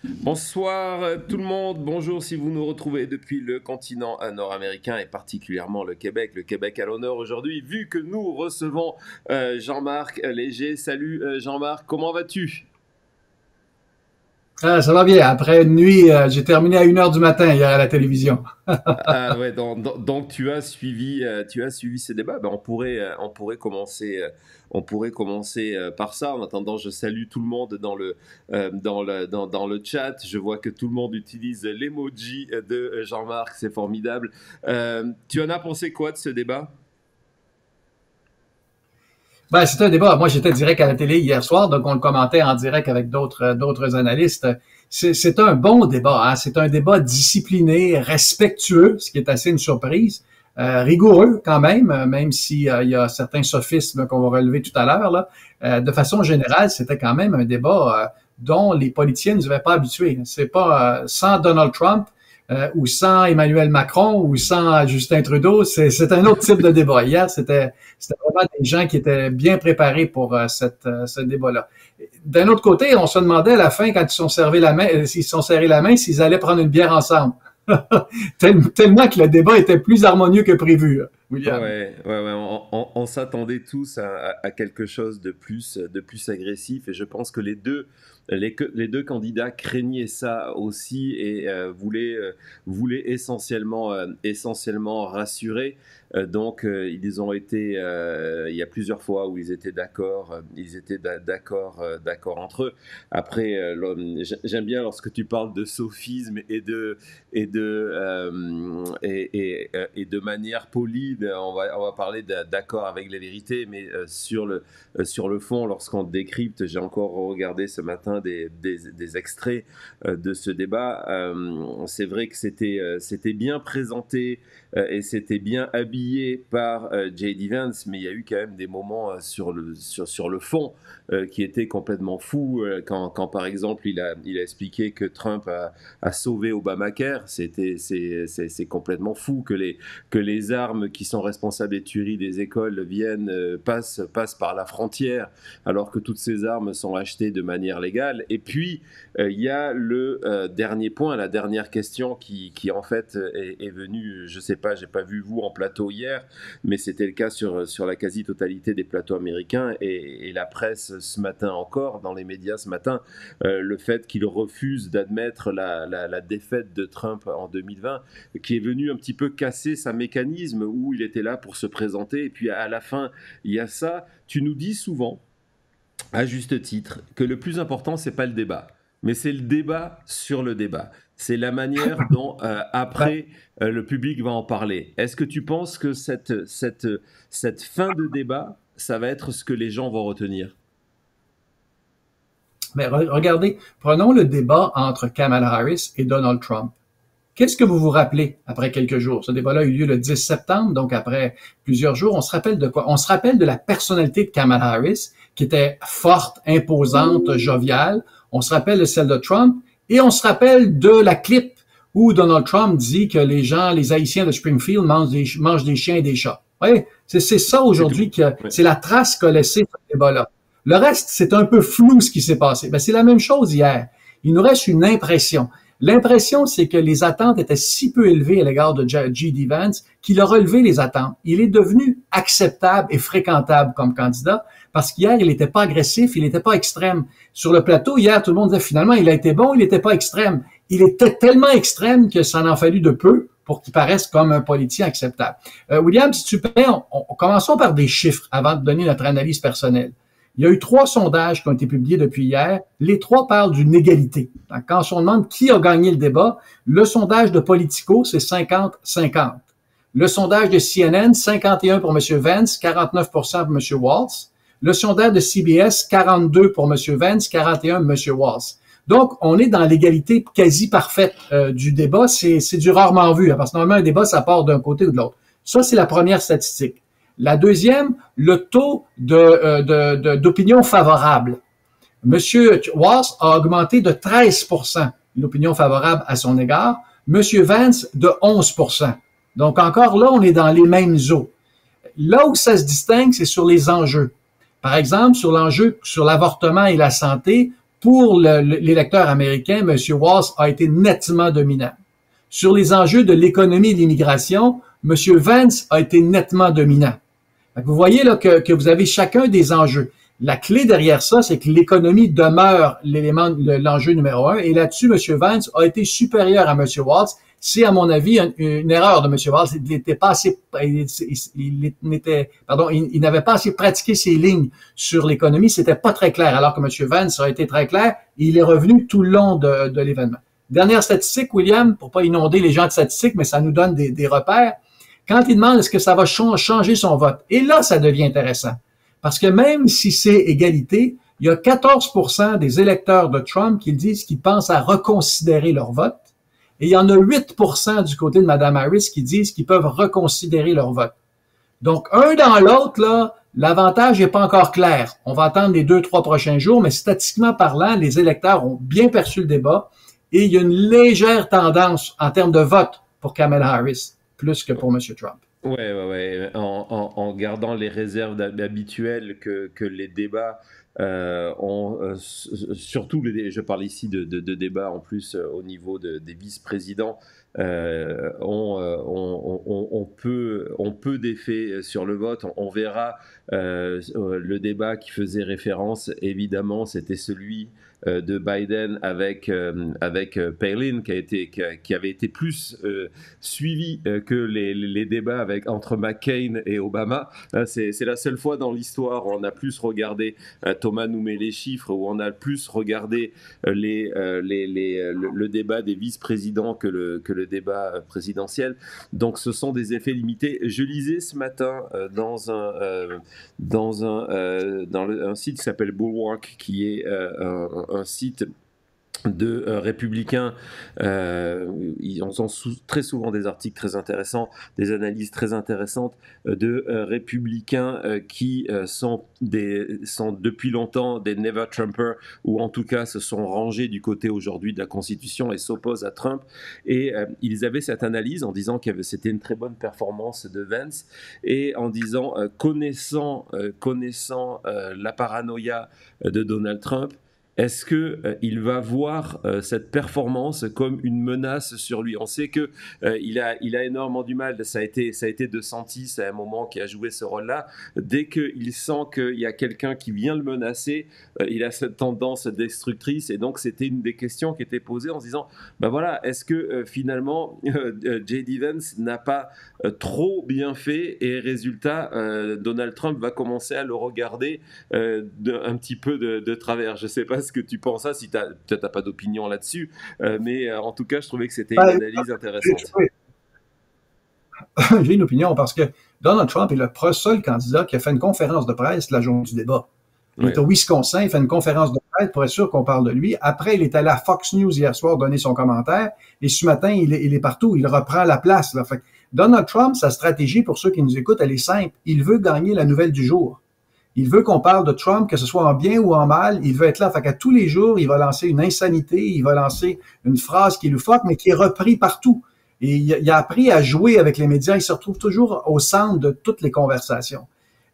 Bonsoir tout le monde, bonjour si vous nous retrouvez depuis le continent nord-américain et particulièrement le Québec. Le Québec à l'honneur aujourd'hui vu que nous recevons Jean-Marc Léger. Salut Jean-Marc, comment vas-tu? Ah, ça va bien. Après une nuit, j'ai terminé à 1 heure du matin hier à la télévision. Ah ouais, donc tu as suivi ces débats. Ben, on pourrait commencer par ça. En attendant, je salue tout le monde dans le chat. Je vois que tout le monde utilise l'emoji de Jean-Marc, c'est formidable. Tu en as pensé quoi de ce débat? Ben, c'était un débat. Moi, j'étais direct à la télé hier soir, donc on le commentait en direct avec d'autres analystes. C'est un bon débat. Hein? C'est un débat discipliné, respectueux, ce qui est assez une surprise. Rigoureux quand même si il y a certains sophismes qu'on va relever tout à l'heure. Là. De façon générale, c'était quand même un débat dont les politiciens ne nous avaient pas habitués. C'est pas sans Donald Trump ou sans Emmanuel Macron ou sans Justin Trudeau, c'est un autre type de débat. Hier, c'était vraiment des gens qui étaient bien préparés pour ce débat-là. D'un autre côté, on se demandait à la fin, quand ils sont servis la main, s'ils se sont serrés la main, s'ils allaient prendre une bière ensemble. Tellement que le débat était plus harmonieux que prévu, William. Ouais, on s'attendait tous à quelque chose de plus agressif et je pense que les deux candidats craignaient ça aussi et voulaient essentiellement rassurer. Ils ont été, il y a plusieurs fois où ils étaient d'accord entre eux. Après, j'aime bien lorsque tu parles de sophisme et de manière polie. On va parler d'accord avec la vérité, mais sur le fond, lorsqu'on décrypte, j'ai encore regardé ce matin des extraits de ce débat. C'est vrai que c'était bien présenté et c'était bien habillé par J.D. Vance, mais il y a eu quand même des moments sur le fond qui étaient complètement fous. Quand par exemple, il a expliqué que Trump a sauvé Obamacare, c'est complètement fou que les armes qui sont responsables des tueries des écoles passent par la frontière, alors que toutes ces armes sont achetées de manière légale. Et puis, il y a le dernier point, la dernière question qui en fait est venue, je sais pas, j'ai pas vu vous en plateau hier, mais c'était le cas sur la quasi-totalité des plateaux américains et la presse ce matin encore, dans les médias ce matin, le fait qu'il refuse d'admettre la défaite de Trump en 2020, qui est venu un petit peu casser sa mécanisme où il était là pour se présenter et puis à la fin, il y a ça. Tu nous dis souvent, à juste titre, que le plus important, c'est pas le débat, mais c'est le débat sur le débat. C'est la manière dont Ben, après le public va en parler. Est-ce que tu penses que cette fin de débat, ça va être ce que les gens vont retenir? mais regardez, prenons le débat entre Kamala Harris et Donald Trump. Qu'est-ce que vous vous rappelez après quelques jours? Ce débat-là a eu lieu le 10 septembre, donc après plusieurs jours. On se rappelle de quoi? On se rappelle de la personnalité de Kamala Harris, qui était forte, imposante, joviale. On se rappelle de celle de Trump et on se rappelle de la clip où Donald Trump dit que les Haïtiens de Springfield mangent des chiens et des chats. Oui, c'est ça C'est tout. aujourd'hui Ouais. c'est la trace qu'a laissé ce débat-là. Le reste, c'est un peu flou ce qui s'est passé. Ben, c'est la même chose hier. Il nous reste une impression. L'impression, c'est que les attentes étaient si peu élevées à l'égard de J.D. Vance qu'il a relevé les attentes. Il est devenu acceptable et fréquentable comme candidat parce qu'hier, il n'était pas agressif, il n'était pas extrême. Sur le plateau, hier, tout le monde disait finalement, il a été bon, il n'était pas extrême. Il était tellement extrême que ça en a fallu de peu pour qu'il paraisse comme un politicien acceptable. William, si tu peux, commençons par des chiffres avant de donner notre analyse personnelle. Il y a eu 3 sondages qui ont été publiés depuis hier. Les 3 parlent d'une égalité. Donc, quand on demande qui a gagné le débat, le sondage de Politico, c'est 50-50. Le sondage de CNN, 51 pour M. Vance, 49 pour M. Walz. Le sondage de CBS, 42 pour M. Vance, 41 pour M. Walz. Donc, on est dans l'égalité quasi parfaite du débat. C'est du rarement vu, hein, parce que normalement, un débat, ça part d'un côté ou de l'autre. Ça, c'est la première statistique. La deuxième, le taux d'opinion favorable. Monsieur Walz a augmenté de 13% l'opinion favorable à son égard. Monsieur Vance de 11%. Donc encore là, on est dans les mêmes eaux. Là où ça se distingue, c'est sur les enjeux. Par exemple, sur l'enjeu sur l'avortement et la santé, pour l'électeur américain, M. Walz a été nettement dominant. Sur les enjeux de l'économie et de l'immigration, M. Vance a été nettement dominant. Vous voyez là que vous avez chacun des enjeux. La clé derrière ça, c'est que l'économie demeure l'enjeu numéro un. Et là-dessus, M. Vance a été supérieur à M. Walz. C'est, à mon avis, une erreur de M. Walz. Il n'était pas assez, il n'avait pas assez pratiqué ses lignes sur l'économie. C'était pas très clair. Alors que M. Vance a été très clair. Et il est revenu tout le long de l'événement. Dernière statistique, William, pour pas inonder les gens de statistiques, mais ça nous donne des repères. Quand il demande est-ce que ça va changer son vote. Et là, ça devient intéressant. Parce que même si c'est égalité, il y a 14% des électeurs de Trump qui disent qu'ils pensent à reconsidérer leur vote. Et il y en a 8% du côté de Mme Harris qui disent qu'ils peuvent reconsidérer leur vote. Donc, un dans l'autre, là, l'avantage n'est pas encore clair. On va attendre les 2-3 prochains jours, mais statistiquement parlant, les électeurs ont bien perçu le débat et il y a une légère tendance en termes de vote pour Kamala Harris, plus que pour M. Trump. Ouais. En gardant les réserves habituelles que les débats ont, surtout je parle ici de débats en plus au niveau des vice-présidents, on peu d'effet sur le vote. On verra le débat qui faisait référence, évidemment, c'était celui de Biden avec Palin, qui avait été plus suivi que les débats entre McCain et Obama. C'est la seule fois dans l'histoire où on a plus regardé, Thomas nous met les chiffres, où on a plus regardé le débat des vice-présidents que le débat présidentiel. Donc ce sont des effets limités. Je lisais ce matin dans un site qui s'appelle Bulwark, qui est un site de républicains. Ils ont très souvent des articles très intéressants, des analyses très intéressantes de républicains qui sont depuis longtemps des never Trumpers, ou en tout cas se sont rangés du côté aujourd'hui de la Constitution et s'opposent à Trump. Et ils avaient cette analyse en disant que c'était une très bonne performance de Vance, et en disant connaissant la paranoïa de Donald Trump, est-ce qu'il va voir cette performance comme une menace sur lui? On sait qu'il a énormément du mal. Ça a été DeSantis à un moment qui a joué ce rôle-là. Dès qu'il sent qu'il y a quelqu'un qui vient le menacer, il a cette tendance destructrice. Et donc, c'était une des questions qui était posée en se disant, ben voilà, est-ce que finalement, J.D. Vance n'a pas trop bien fait, et résultat, Donald Trump va commencer à le regarder un petit peu de travers. Je ne sais pas ce que tu penses, si peut-être tu n'as pas d'opinion là-dessus, mais en tout cas, je trouvais que c'était une analyse intéressante. J'ai une opinion parce que Donald Trump est le seul candidat qui a fait une conférence de presse la journée du débat. Il est au Wisconsin, il fait une conférence de presse pour être sûr qu'on parle de lui. Après, il est allé à Fox News hier soir donner son commentaire, et ce matin, il est partout, il reprend la place. Là. Fait que Donald Trump, sa stratégie, pour ceux qui nous écoutent, elle est simple. Il veut gagner la nouvelle du jour. Il veut qu'on parle de Trump, que ce soit en bien ou en mal. Il veut être là. Fait qu'à tous les jours, il va lancer une insanité, il va lancer une phrase qui est loufoque, mais qui est reprise partout. Et il a appris à jouer avec les médias. Il se retrouve toujours au centre de toutes les conversations.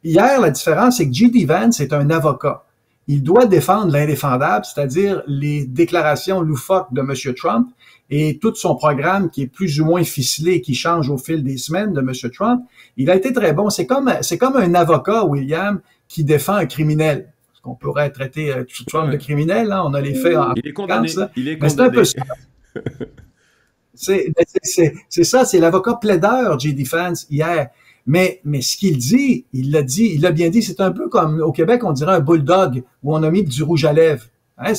Hier, la différence, c'est que J.D. Vance est un avocat. Il doit défendre l'indéfendable, c'est-à-dire les déclarations loufoques de M. Trump et tout son programme qui est plus ou moins ficelé, qui change au fil des semaines de M. Trump. Il a été très bon. C'est comme un avocat, William, qui défend un criminel. Parce qu'on pourrait traiter Trump de criminel, hein? On a les faits en il est condamné. Il est condamné. Mais c'est un peu ça. C'est ça, c'est l'avocat plaideur, J.D. Vance, hier. Mais ce qu'il dit, il l'a bien dit, c'est un peu comme au Québec, on dirait un bulldog où on a mis du rouge à lèvres. Hein,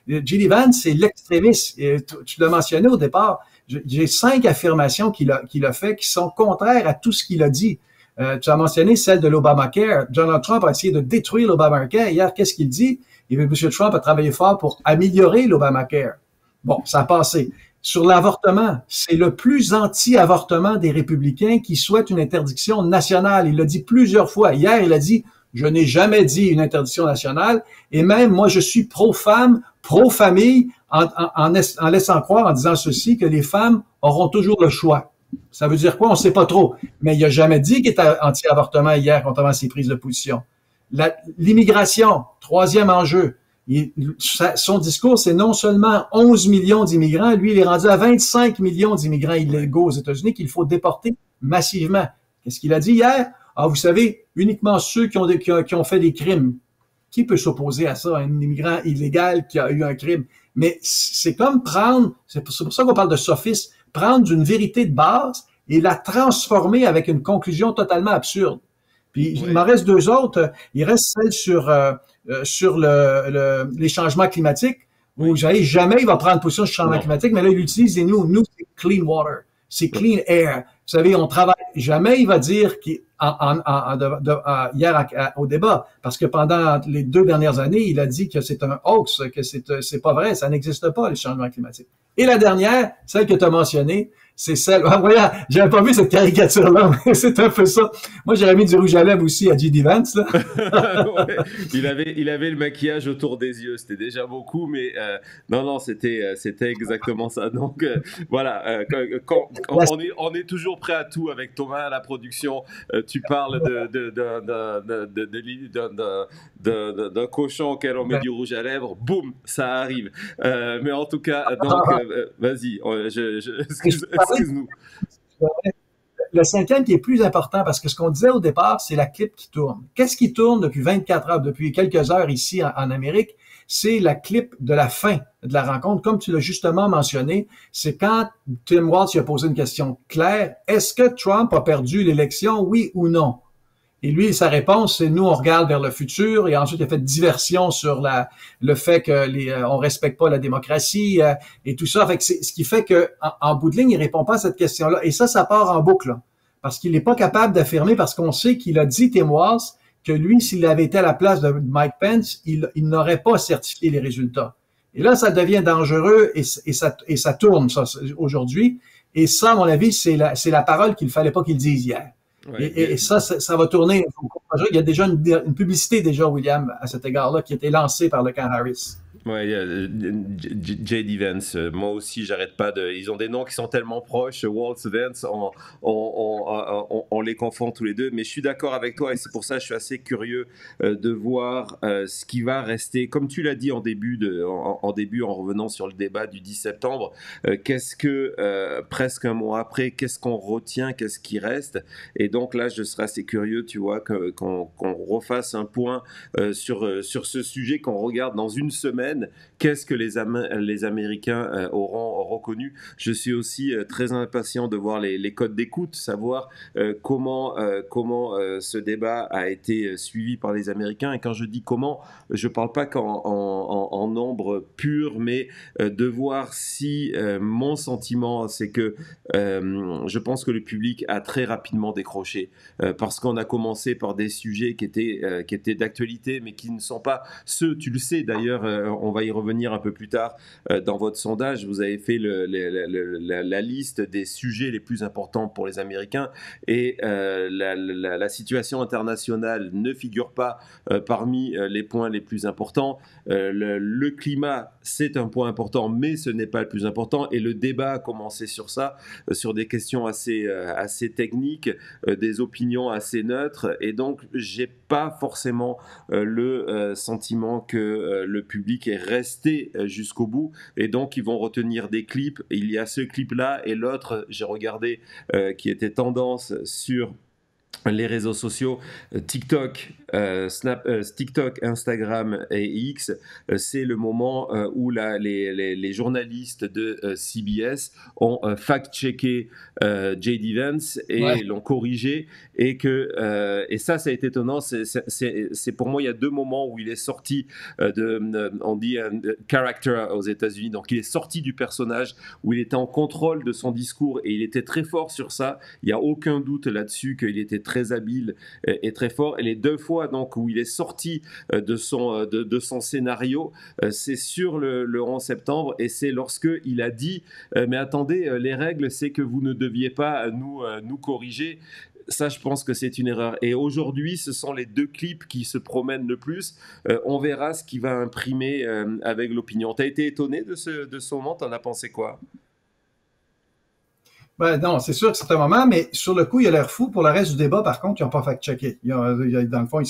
J.D. Vance, c'est l'extrémiste. Tu l'as mentionné au départ. J'ai 5 affirmations qu'il a fait qui sont contraires à tout ce qu'il a dit. Tu as mentionné celle de l'Obamacare. Donald Trump a essayé de détruire l'Obamacare. Hier, qu'est-ce qu'il dit? M. Trump a travaillé fort pour améliorer l'Obamacare. Bon, ça a passé. Sur l'avortement, c'est le plus anti-avortement des républicains qui souhaite une interdiction nationale. Il l'a dit plusieurs fois. Hier, il a dit « Je n'ai jamais dit une interdiction nationale. Et même, moi, je suis pro-femme, pro-famille, en laissant croire, en disant ceci, que les femmes auront toujours le choix. » Ça veut dire quoi? On ne sait pas trop. Mais il n'a jamais dit qu'il était anti-avortement hier, contrairement à ses prises de position. L'immigration, troisième enjeu. Son discours, c'est non seulement 11 millions d'immigrants, lui, il est rendu à 25 millions d'immigrants illégaux aux États-Unis qu'il faut déporter massivement. Qu'est-ce qu'il a dit hier? Ah, vous savez, uniquement ceux qui ont fait des crimes. Qui peut s'opposer à ça, un immigrant illégal qui a eu un crime? Mais c'est comme c'est pour ça qu'on parle de sophisme, prendre une vérité de base et la transformer avec une conclusion totalement absurde. Puis il m'en reste deux autres. Il reste celle sur les changements climatiques, où jamais il va prendre position sur le changement climatique, mais là, il utilise, et nous, c'est clean water, c'est clean air. Vous savez, on travaille. Jamais il va dire hier au débat, parce que pendant les 2 dernières années, il a dit que c'est un hoax, que c'est pas vrai, ça n'existe pas, les changements climatiques. Et la dernière, celle que tu as mentionnée, c'est celle, voilà, j'avais pas vu cette caricature-là, mais c'est un peu ça. Moi, j'aurais mis du rouge à lèvres aussi à J.D. Vance, là. Ouais, il avait le maquillage autour des yeux, c'était déjà beaucoup, mais non, c'était exactement ça. Donc voilà, on est toujours prêt à tout avec Thomas à la production. Tu parles d'un cochon auquel on met du rouge à lèvres, boum, ça arrive. Mais en tout cas, donc vas-y, excuse-nous. Le cinquième qui est plus important, parce que ce qu'on disait au départ, c'est la clip qui tourne. Qu'est-ce qui tourne depuis 24 heures, depuis quelques heures ici en Amérique? C'est la clip de la fin de la rencontre. Comme tu l'as justement mentionné, c'est quand Tim Walz a posé une question claire. Est-ce que Trump a perdu l'élection, oui ou non? Et lui, sa réponse, c'est nous, on regarde vers le futur. Et ensuite, il a fait diversion sur le fait que on respecte pas la démocratie et tout ça. Fait que ce qui fait que en bout de ligne, il répond pas à cette question-là. Et ça part en boucle, là, parce qu'il n'est pas capable d'affirmer, parce qu'on sait qu'il a dit, Tim Walz, que lui, s'il avait été à la place de Mike Pence, il n'aurait pas certifié les résultats. Et là, ça devient dangereux et ça tourne, ça, aujourd'hui. Et ça, à mon avis, c'est la parole qu'il fallait pas qu'il dise hier. Ouais, et ça va tourner. Il y a déjà une publicité déjà, William, à cet égard-là, qui a été lancée par le camp Harris. Ouais, J.D. Vance, moi aussi, j'arrête pas de. Ils ont des noms qui sont tellement proches. Walz, Vance, on les confond tous les deux. Mais je suis d'accord avec toi et c'est pour ça que je suis assez curieux de voir ce qui va rester. Comme tu l'as dit en début, en revenant sur le débat du 10 septembre, qu'est-ce que, presque un mois après, qu'est-ce qu'on retient, qu'est-ce qui reste? Et donc là, je serais assez curieux, tu vois, qu'on refasse un point sur ce sujet, qu'on regarde dans une semaine. Qu'est-ce que les Américains auront reconnu? Je suis aussi très impatient de voir les codes d'écoute, savoir comment ce débat a été suivi par les Américains. Et quand je dis comment, je ne parle pas en nombre pur, mais de voir si mon sentiment, c'est que je pense que le public a très rapidement décroché parce qu'on a commencé par des sujets qui étaient d'actualité, mais qui ne sont pas ceux, tu le sais d'ailleurs, on va y revenir un peu plus tard dans votre sondage, vous avez fait la liste des sujets les plus importants pour les Américains et la situation internationale ne figure pas parmi les points les plus importants. Le climat, c'est un point important, mais ce n'est pas le plus important et le débat a commencé sur ça, sur des questions assez techniques, des opinions assez neutres et donc j'ai pas forcément le sentiment que le public est resté jusqu'au bout et donc ils vont retenir des clips. Il y a ce clip-là et l'autre, j'ai regardé, qui était tendance sur les réseaux sociaux, TikTok, TikTok, Instagram et X, c'est le moment où les journalistes de CBS ont fact-checké J.D. Vance et l'ont corrigé et ça a été étonnant. C'est pour moi, il y a 2 moments où il est sorti on dit character aux États-Unis, donc il est sorti du personnage, où il était en contrôle de son discours et il était très fort sur ça. Il n'y a aucun doute là-dessus qu'il était très habile et très fort. Et les 2 fois donc où il est sorti de son scénario, c'est sur le 11 septembre et c'est lorsque il a dit mais attendez, les règles c'est que vous ne deviez pas nous corriger. Ça, je pense que c'est une erreur. Et aujourd'hui, ce sont les 2 clips qui se promènent le plus. On verra ce qui va imprimer avec l'opinion. T'as été étonné de ce moment? T'en as pensé quoi? Ben non, c'est sûr que c'est un moment, mais sur le coup, il a l'air fou. Pour le reste du débat, par contre, ils n'ont pas fact-checké. Dans le fond,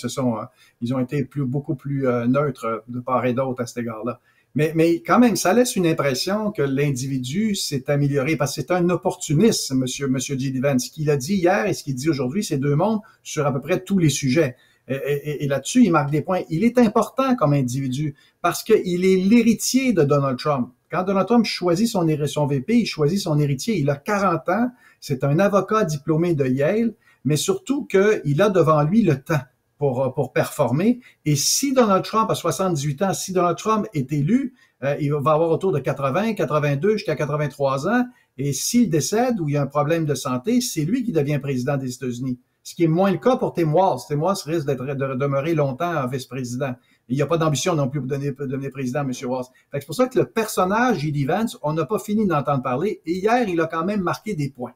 ils ont été beaucoup plus neutres de part et d'autre à cet égard-là. Mais quand même, ça laisse une impression que l'individu s'est amélioré parce que c'est un opportuniste, monsieur J. D. Vance. Ce qu'il a dit hier et ce qu'il dit aujourd'hui, c'est deux mondes sur à peu près tous les sujets. Et là-dessus, il marque des points. Il est important comme individu parce qu'il est l'héritier de Donald Trump. Quand Donald Trump choisit son VP, il choisit son héritier. Il a 40 ans. C'est un avocat diplômé de Yale, mais surtout qu'il a devant lui le temps pour performer. Et si Donald Trump a 78 ans, si Donald Trump est élu, il va avoir autour de 80, 82 jusqu'à 83 ans. Et s'il décède ou il y a un problème de santé, c'est lui qui devient président des États-Unis. Ce qui est moins le cas pour Tim Walz. Tim Walz risque de demeurer longtemps vice-président. Il n'y a pas d'ambition non plus pour devenir président, M. Walz. C'est pour ça que le personnage J.D. Vance, on n'a pas fini d'entendre parler. Et hier, il a quand même marqué des points.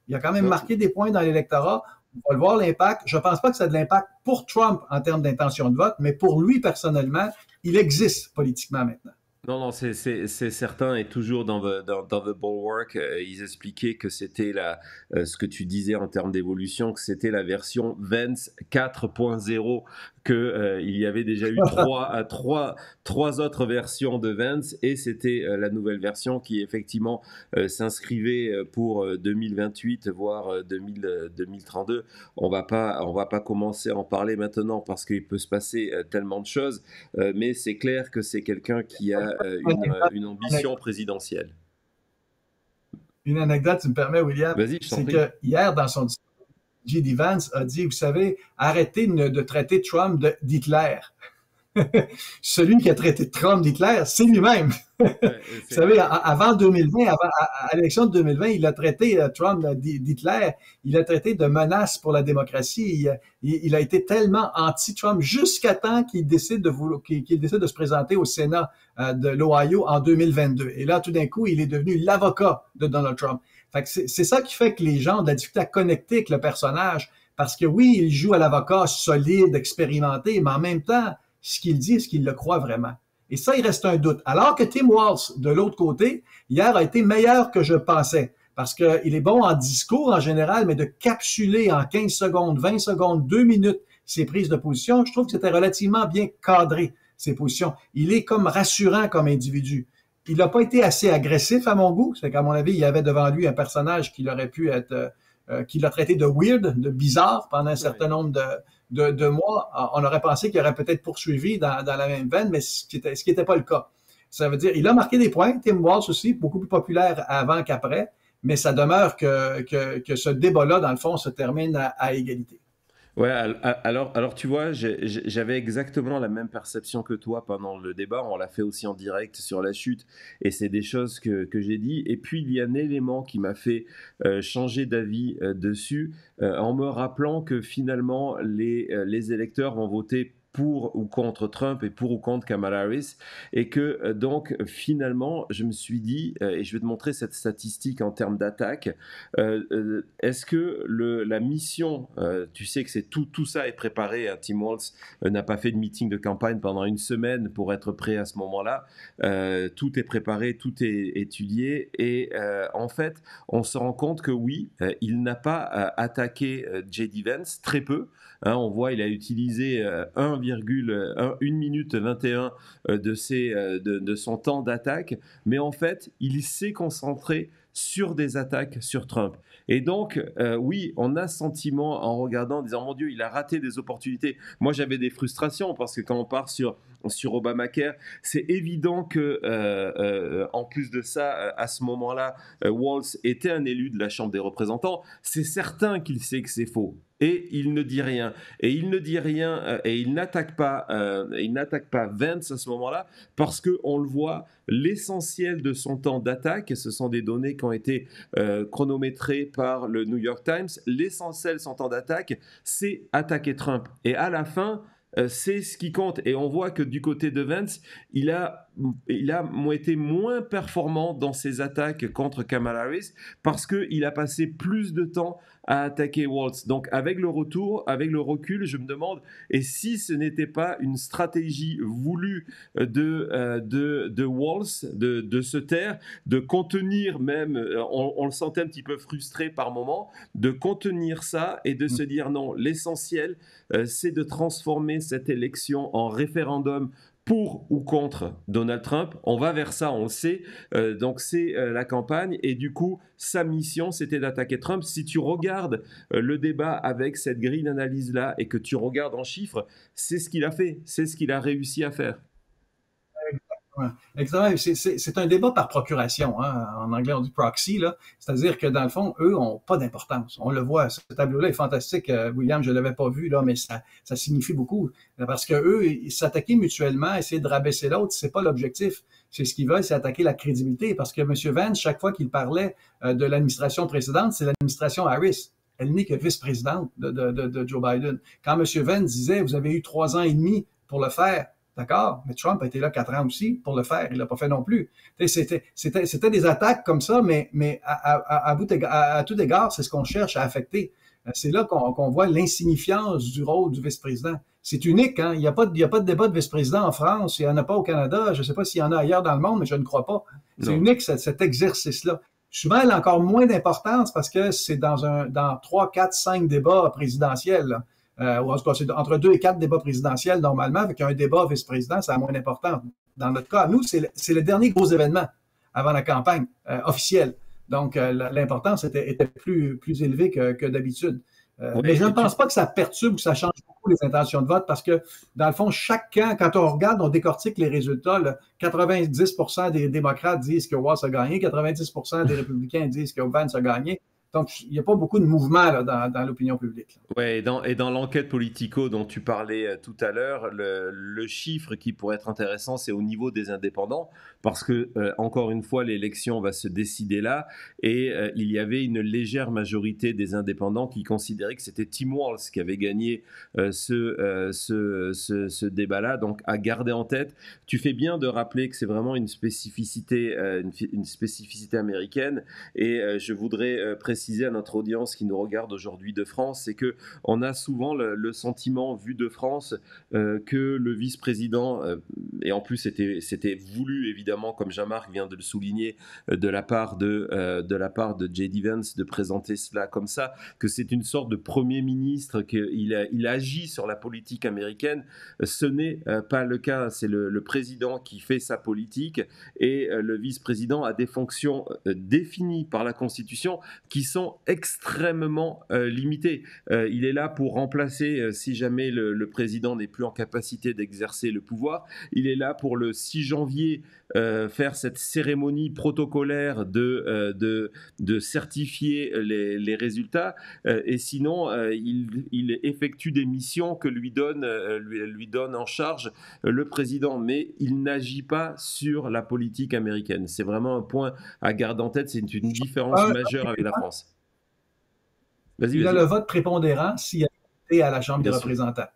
Il a quand même marqué des points dans l'électorat. On va le voir l'impact. Je ne pense pas que ça a de l'impact pour Trump en termes d'intention de vote, mais pour lui personnellement, il existe politiquement maintenant. Non, non, c'est certain. Et toujours dans The Bulwark, ils expliquaient que c'était ce que tu disais en termes d'évolution, que c'était la version Vance 4.0, que il y avait déjà eu trois autres versions de Vance, et c'était la nouvelle version qui effectivement s'inscrivait pour 2028, voire 2032. On va pas commencer à en parler maintenant parce qu'il peut se passer tellement de choses, mais c'est clair que c'est quelqu'un qui a une ambition présidentielle. Une anecdote, tu me permets, William, Vas-y, je t'en c'est prie. que hier, dans son discours, J.D. Vance a dit, vous savez, arrêtez de traiter Trump d'Hitler. Celui qui a traité Trump d'Hitler, c'est lui-même. Vous savez, avant 2020, à l'élection de 2020, il a traité Trump d'Hitler, il a traité de menace pour la démocratie, il a été tellement anti-Trump jusqu'à temps qu'il décide de se présenter au Sénat de l'Ohio en 2022. Et là, tout d'un coup, il est devenu l'avocat de Donald Trump. Fait que c'est ça qui fait que les gens ont de la difficulté à connecter avec le personnage, parce que oui, il joue à l'avocat solide, expérimenté, mais en même temps, ce qu'il dit, est-ce qu'il le croit vraiment? Et ça, il reste un doute. Alors que Tim Walz, de l'autre côté, hier a été meilleur que je pensais. Parce qu'il est bon en discours en général, mais de capsuler en 15 secondes, 20 secondes, 2 minutes ses prises de position, je trouve que c'était relativement bien cadré, ses positions. Il est comme rassurant comme individu. Il n'a pas été assez agressif à mon goût. C'est qu'à mon avis, il y avait devant lui un personnage qui aurait pu être, qui l'a traité de weird, de bizarre pendant un certain nombre de mois. On aurait pensé qu'il aurait peut-être poursuivi dans la même veine, mais ce qui était pas le cas. Ça veut dire, il a marqué des points, Tim Walz aussi, beaucoup plus populaire avant qu'après, mais ça demeure que ce débat-là, dans le fond, se termine à égalité. Ouais, alors tu vois, j'avais exactement la même perception que toi pendant le débat. On l'a fait aussi en direct sur la chute, et c'est des choses que j'ai dit. Et puis il y a un élément qui m'a fait changer d'avis dessus, en me rappelant que finalement les électeurs vont voter pour ou contre Trump et pour ou contre Kamala Harris, et que donc finalement je me suis dit, et je vais te montrer cette statistique en termes d'attaque, est-ce que la mission, tu sais que c'est tout ça est préparé, hein, Tim Walz n'a pas fait de meeting de campagne pendant une semaine pour être prêt à ce moment-là, tout est préparé, tout est étudié, et en fait on se rend compte que oui, il n'a pas attaqué J.D. Vance, très peu, hein, on voit il a utilisé 1 minute 21 de son temps d'attaque, mais en fait, il s'est concentré sur des attaques sur Trump. Et donc, oui, on a ce sentiment en regardant, en disant, mon Dieu, il a raté des opportunités. Moi, j'avais des frustrations parce que quand on part sur Obamacare, c'est évident que, en plus de ça, à ce moment-là, Walz était un élu de la Chambre des représentants. C'est certain qu'il sait que c'est faux. Et il ne dit rien. Et il ne dit rien, et il n'attaque pas Vance à ce moment-là, parce qu'on le voit, l'essentiel de son temps d'attaque, et ce sont des données qui ont été chronométrées par le New York Times, l'essentiel de son temps d'attaque, c'est attaquer Trump. Et à la fin, c'est ce qui compte. Et on voit que du côté de Vance, il a été moins performant dans ses attaques contre Kamala Harris parce qu'il a passé plus de temps à attaquer Walz. Donc avec le recul, je me demande, et si ce n'était pas une stratégie voulue de Walz, de se taire, de contenir même, on le sentait un petit peu frustré par moment, de contenir ça et de se dire non, l'essentiel, c'est de transformer cette élection en référendum pour ou contre Donald Trump. On va vers ça, on le sait. Donc c'est la campagne et du coup, sa mission, c'était d'attaquer Trump. Si tu regardes le débat avec cette grille d'analyse-là et que tu regardes en chiffres, c'est ce qu'il a fait, c'est ce qu'il a réussi à faire. Exactement. C'est un débat par procuration. Hein. En anglais, on dit proxy. Là. C'est-à-dire que, dans le fond, eux ont pas d'importance. On le voit. Ce tableau-là est fantastique. William, je l'avais pas vu, là, mais ça signifie beaucoup. Parce que eux, s'attaquer mutuellement, essayer de rabaisser l'autre, c'est pas l'objectif. C'est ce qu'ils veulent, c'est attaquer la crédibilité. Parce que M. Vance, chaque fois qu'il parlait de l'administration précédente, c'est l'administration Harris. Elle n'est que vice-présidente de Joe Biden. Quand M. Vance disait, vous avez eu 3 ans et demi pour le faire, d'accord, mais Trump a été là 4 ans aussi pour le faire. Il l'a pas fait non plus. C'était des attaques comme ça, mais à tout égard, c'est ce qu'on cherche à affecter. C'est là qu'on voit l'insignifiance du rôle du vice-président. C'est unique, hein. Il y a pas de débat de vice-président en France. Il y en a pas au Canada. Je sais pas s'il y en a ailleurs dans le monde, mais je ne crois pas. C'est unique, cet exercice-là. Souvent, elle a encore moins d'importance parce que c'est dans 3, 4, 5 débats présidentiels, là. Ou en tout cas, c'est entre 2 et 4 débats présidentiels normalement, avec un débat vice-président, ça a moins d'importance. Dans notre cas, nous, c'est le dernier gros événement avant la campagne officielle. Donc, l'importance était plus élevée que d'habitude. Oui, mais je ne pense pas que ça perturbe ou que ça change beaucoup les intentions de vote parce que, dans le fond, chaque camp, quand on regarde, on décortique les résultats, là, 90% des démocrates disent que Walz a gagné, 90% des républicains disent que Vance a gagné. Donc, il n'y a pas beaucoup de mouvement là, dans l'opinion publique. Oui, et dans l'enquête Politico dont tu parlais tout à l'heure, le chiffre qui pourrait être intéressant, c'est au niveau des indépendants, parce que, encore une fois, l'élection va se décider là, et il y avait une légère majorité des indépendants qui considéraient que c'était Tim Walz qui avait gagné ce débat-là, donc à garder en tête. Tu fais bien de rappeler que c'est vraiment une spécificité américaine, et je voudrais préciser à notre audience qui nous regarde aujourd'hui de France, c'est que on a souvent le sentiment vu de France que le vice-président, et en plus c'était voulu évidemment, comme Jean-Marc vient de le souligner, de la part de J.D. Vance de présenter cela comme ça, que c'est une sorte de premier ministre, qu'il agit sur la politique américaine. Ce n'est pas le cas, c'est le président qui fait sa politique et le vice-président a des fonctions définies par la Constitution qui sont extrêmement limitées. Il est là pour remplacer, si jamais le président n'est plus en capacité d'exercer le pouvoir. Il est là pour le 6 janvier faire cette cérémonie protocolaire de certifier les résultats. Et sinon, il effectue des missions que lui donne en charge le président. Mais il n'agit pas sur la politique américaine. C'est vraiment un point à garder en tête. C'est une différence majeure avec la France. Il a le vote prépondérant s'il a été à la Chambre des représentants.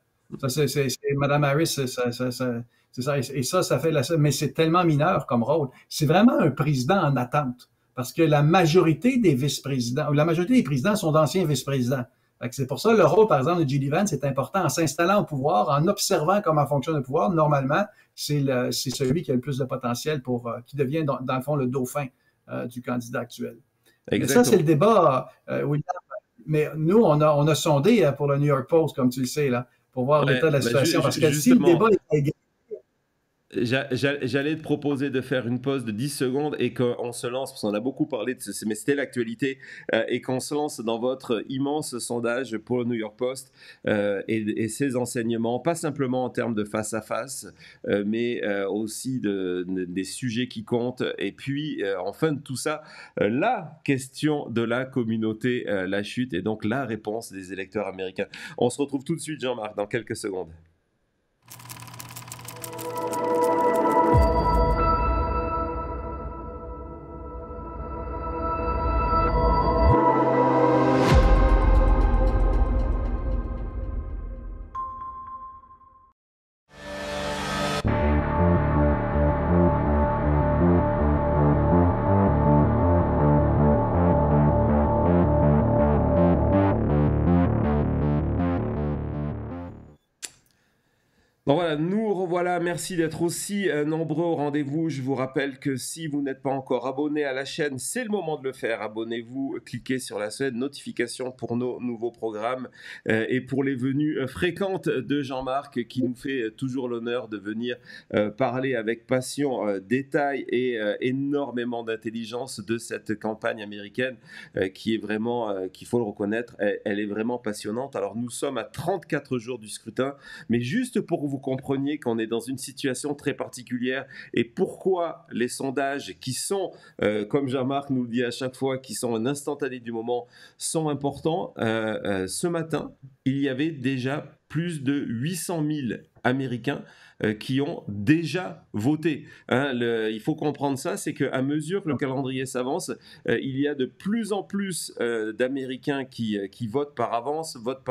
Ça, c'est Mme Harris, c'est ça. Et ça fait mais c'est tellement mineur comme rôle. C'est vraiment un président en attente. Parce que la majorité des vice-présidents, ou la majorité des présidents sont d'anciens vice-présidents. C'est pour ça le rôle, par exemple, de J.D. Vance est important. En s'installant au pouvoir, en observant comment fonctionne le pouvoir, normalement, c'est celui qui a le plus de potentiel qui devient, dans le fond, le dauphin du candidat actuel. Mais ça, c'est le débat, William. Mais nous, on a sondé pour le New York Post, comme tu le sais, là, pour voir l'état de la situation. Parce que si le débat est égal, j'allais te proposer de faire une pause de 10 secondes et qu'on se lance, parce qu'on a beaucoup parlé de mais c'était l'actualité, et qu'on se lance dans votre immense sondage pour le New York Post et ses enseignements, pas simplement en termes de face-à-face, mais aussi des sujets qui comptent. Et puis, en fin de tout ça, la question de la communauté, la chute, et donc la réponse des électeurs américains. On se retrouve tout de suite, Jean-Marc, dans quelques secondes. Bon voilà, nous revoilà. Merci d'être aussi nombreux au rendez-vous. Je vous rappelle que si vous n'êtes pas encore abonné à la chaîne, c'est le moment de le faire. Abonnez-vous, cliquez sur la sonnette notification pour nos nouveaux programmes et pour les venues fréquentes de Jean-Marc qui nous fait toujours l'honneur de venir parler avec passion, détail et énormément d'intelligence de cette campagne américaine qui est vraiment, qu'il faut le reconnaître, elle est vraiment passionnante. Alors nous sommes à 34 jours du scrutin, mais juste pour vous compreniez qu'on est dans une situation très particulière et pourquoi les sondages qui sont, comme Jean-Marc nous le dit à chaque fois, qui sont un instantané du moment, sont importants. Ce matin, il y avait déjà plus de 800 000 Américains qui ont déjà voté. Hein, il faut comprendre ça, c'est qu'à mesure que le calendrier s'avance, il y a de plus en plus d'Américains qui votent par avance, votent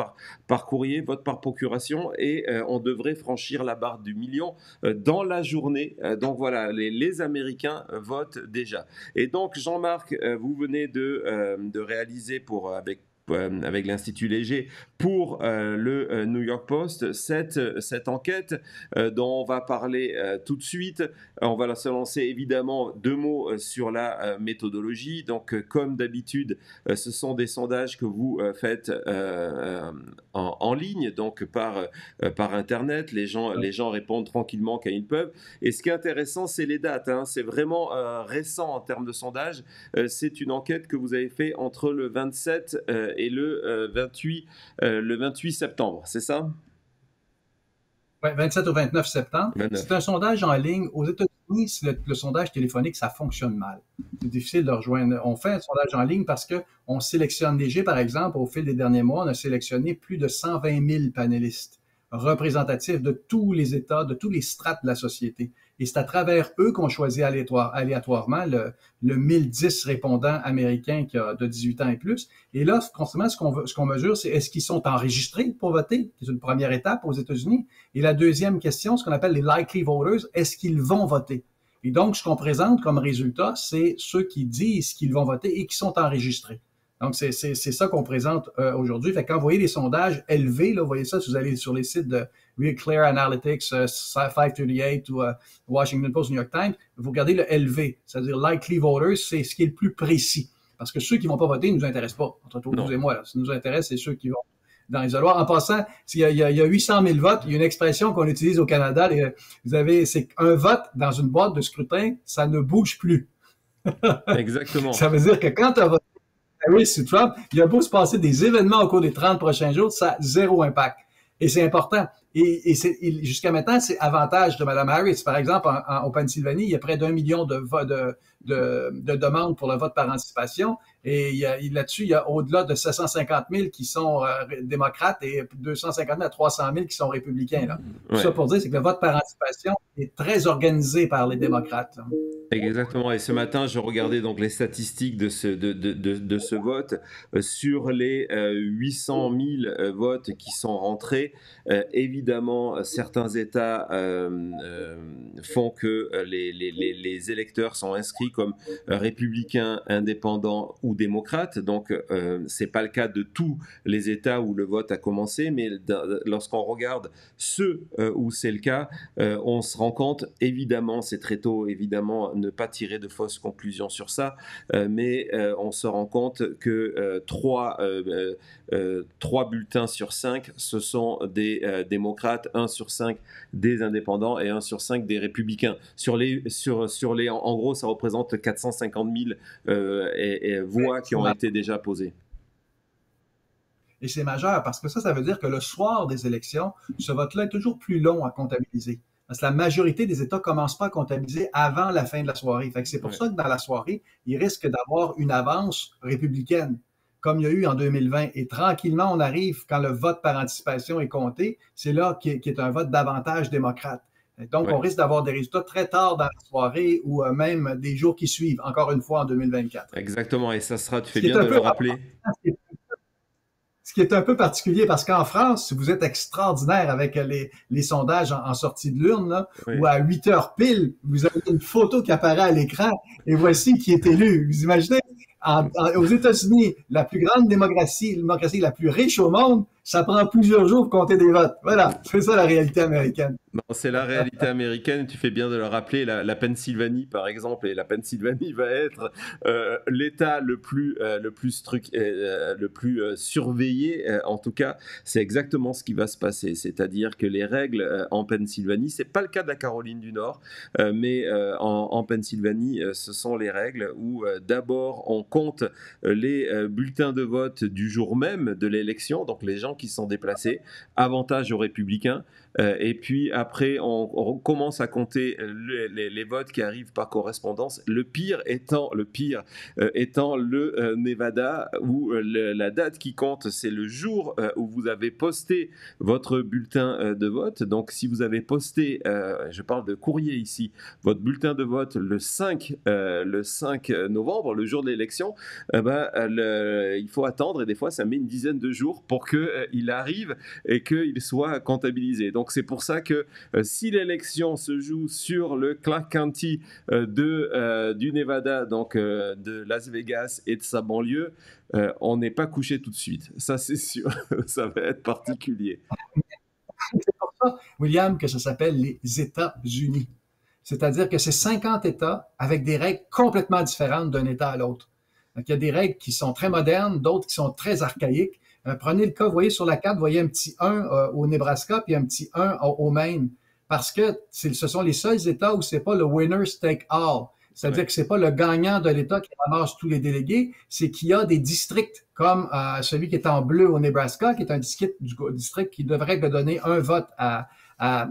par courrier, votent par procuration, et on devrait franchir la barre du million dans la journée. Donc voilà, les Américains votent déjà. Et donc Jean-Marc, vous venez de réaliser avec l'Institut Léger pour le New York Post, cette enquête dont on va parler tout de suite. On va se lancer évidemment 2 mots sur la méthodologie. Donc comme d'habitude, ce sont des sondages que vous faites en ligne, donc par Internet. Les gens répondent tranquillement quand ils peuvent. Et ce qui est intéressant, c'est les dates. Hein. C'est vraiment récent en termes de sondage. C'est une enquête que vous avez fait entre le 27 et le 28 septembre, c'est ça? Oui, 27 au 29 septembre. 29. C'est un sondage en ligne. Aux États-Unis, le sondage téléphonique, ça fonctionne mal. C'est difficile de rejoindre. On fait un sondage en ligne parce que on sélectionne Léger, par exemple, au fil des derniers mois, on a sélectionné plus de 120 000 panélistes représentatifs de tous les États, de tous les strates de la société. Et c'est à travers eux qu'on choisit aléatoirement le 1010 répondants américains qui a de 18 ans et plus. Et là, constamment, ce qu'on mesure, c'est est-ce qu'ils sont enregistrés pour voter, qui est une première étape aux États-Unis. Et la deuxième question, ce qu'on appelle les likely voters, est-ce qu'ils vont voter? Et donc, ce qu'on présente comme résultat, c'est ceux qui disent qu'ils vont voter et qui sont enregistrés. Donc, c'est ça qu'on présente aujourd'hui. Fait que quand vous voyez les sondages élevés, là, vous voyez ça, si vous allez sur les sites de Real Clear Analytics, 538 ou Washington Post, New York Times, vous regardez le LV, c'est-à-dire likely voters, c'est ce qui est le plus précis. Parce que ceux qui vont pas voter ne nous intéressent pas, entre vous et moi. Là. Ce qui nous intéresse, c'est ceux qui vont dans l'isoloir. En passant, il y a 800 000 votes. Il y a une expression qu'on utilise au Canada. C'est un vote dans une boîte de scrutin, ça ne bouge plus. Exactement. Ça veut dire que quand tu as voté oui, c'est Trump, il a beau se passer des événements au cours des 30 prochains jours, ça a 0 impact. Et c'est important. Et jusqu'à maintenant, c'est avantage de Mme Harris. Par exemple, au Pennsylvanie, il y a près d'1 million de demandes pour le vote par anticipation. Et là-dessus, il y a au-delà de 750 000 qui sont démocrates et 250 000 à 300 000 qui sont républicains. Là. Ouais. Tout ça pour dire, c'est que le vote par anticipation est très organisé par les démocrates. Là. Exactement. Et ce matin, je regardais donc les statistiques de ce vote. Sur les 800 000 votes qui sont rentrés, évidemment, certains États font que les électeurs sont inscrits comme républicains, indépendants ou démocrates. Donc, c'est pas le cas de tous les États où le vote a commencé, mais lorsqu'on regarde ceux où c'est le cas, on se rend compte, évidemment, c'est très tôt, évidemment, ne pas tirer de fausses conclusions sur ça, mais on se rend compte que 3 bulletins sur 5, ce sont des démocrates, 1 sur 5 des indépendants et 1 sur 5 des républicains. En gros, ça représente 450 000 voix qui ont été déjà posées. Et c'est majeur parce que ça veut dire que le soir des élections, ce vote-là est toujours plus long à comptabiliser. Parce que la majorité des États ne commencent pas à comptabiliser avant la fin de la soirée. Fait que c'est pour ça que dans la soirée, il risque d'avoir une avance républicaine, comme il y a eu en 2020. Et tranquillement, on arrive, quand le vote par anticipation est compté, c'est là qui est un vote davantage démocrate. Et donc, on risque d'avoir des résultats très tard dans la soirée ou même des jours qui suivent, encore une fois en 2024. Exactement, et ça sera, tu fais bien de le rappeler. Ce qui est un peu particulier, parce qu'en France, vous êtes extraordinaire avec les sondages en sortie de l'urne, là, où à 8 heures pile, vous avez une photo qui apparaît à l'écran, et voici qui est élu. Vous imaginez, aux États-Unis, la plus grande démocratie la plus riche au monde, Ça prend plusieurs jours pour compter des votes. Voilà, c'est ça la réalité américaine. Non, c'est la réalité américaine. Tu fais bien de le rappeler. La Pennsylvanie, par exemple, et la Pennsylvanie va être l'État le plus surveillé. En tout cas, c'est exactement ce qui va se passer. C'est-à-dire que les règles en Pennsylvanie, c'est pas le cas de la Caroline du Nord, mais en Pennsylvanie, ce sont les règles où d'abord on compte les bulletins de vote du jour même de l'élection, donc les gens qui sont déplacés, avantage aux républicains. Et puis après, on commence à compter les votes qui arrivent par correspondance. Le pire étant le Nevada, où la date qui compte, c'est le jour où vous avez posté votre bulletin de vote. Donc si vous avez posté, je parle de courrier ici, votre bulletin de vote le 5 novembre, le jour de l'élection, il faut attendre, et des fois ça met une dizaine de jours pour qu'il arrive et qu'il soit comptabilisé. Donc c'est pour ça que si l'élection se joue sur le Clark County du Nevada, donc de Las Vegas et de sa banlieue, on n'est pas couché tout de suite. Ça c'est sûr, ça va être particulier. C'est pour ça, William, que ça s'appelle les États-Unis. C'est-à-dire que c'est 50 États avec des règles complètement différentes d'un État à l'autre. Donc, il y a des règles qui sont très modernes, d'autres qui sont très archaïques. Prenez le cas, vous voyez sur la carte, vous voyez un petit 1 au Nebraska, puis un petit 1 au Maine. Parce que ce sont les seuls États où c'est pas le winner take all. C'est-à-dire que c'est pas le gagnant de l'État qui ramasse tous les délégués, c'est qu'il y a des districts comme celui qui est en bleu au Nebraska, qui est un district qui devrait donner un vote à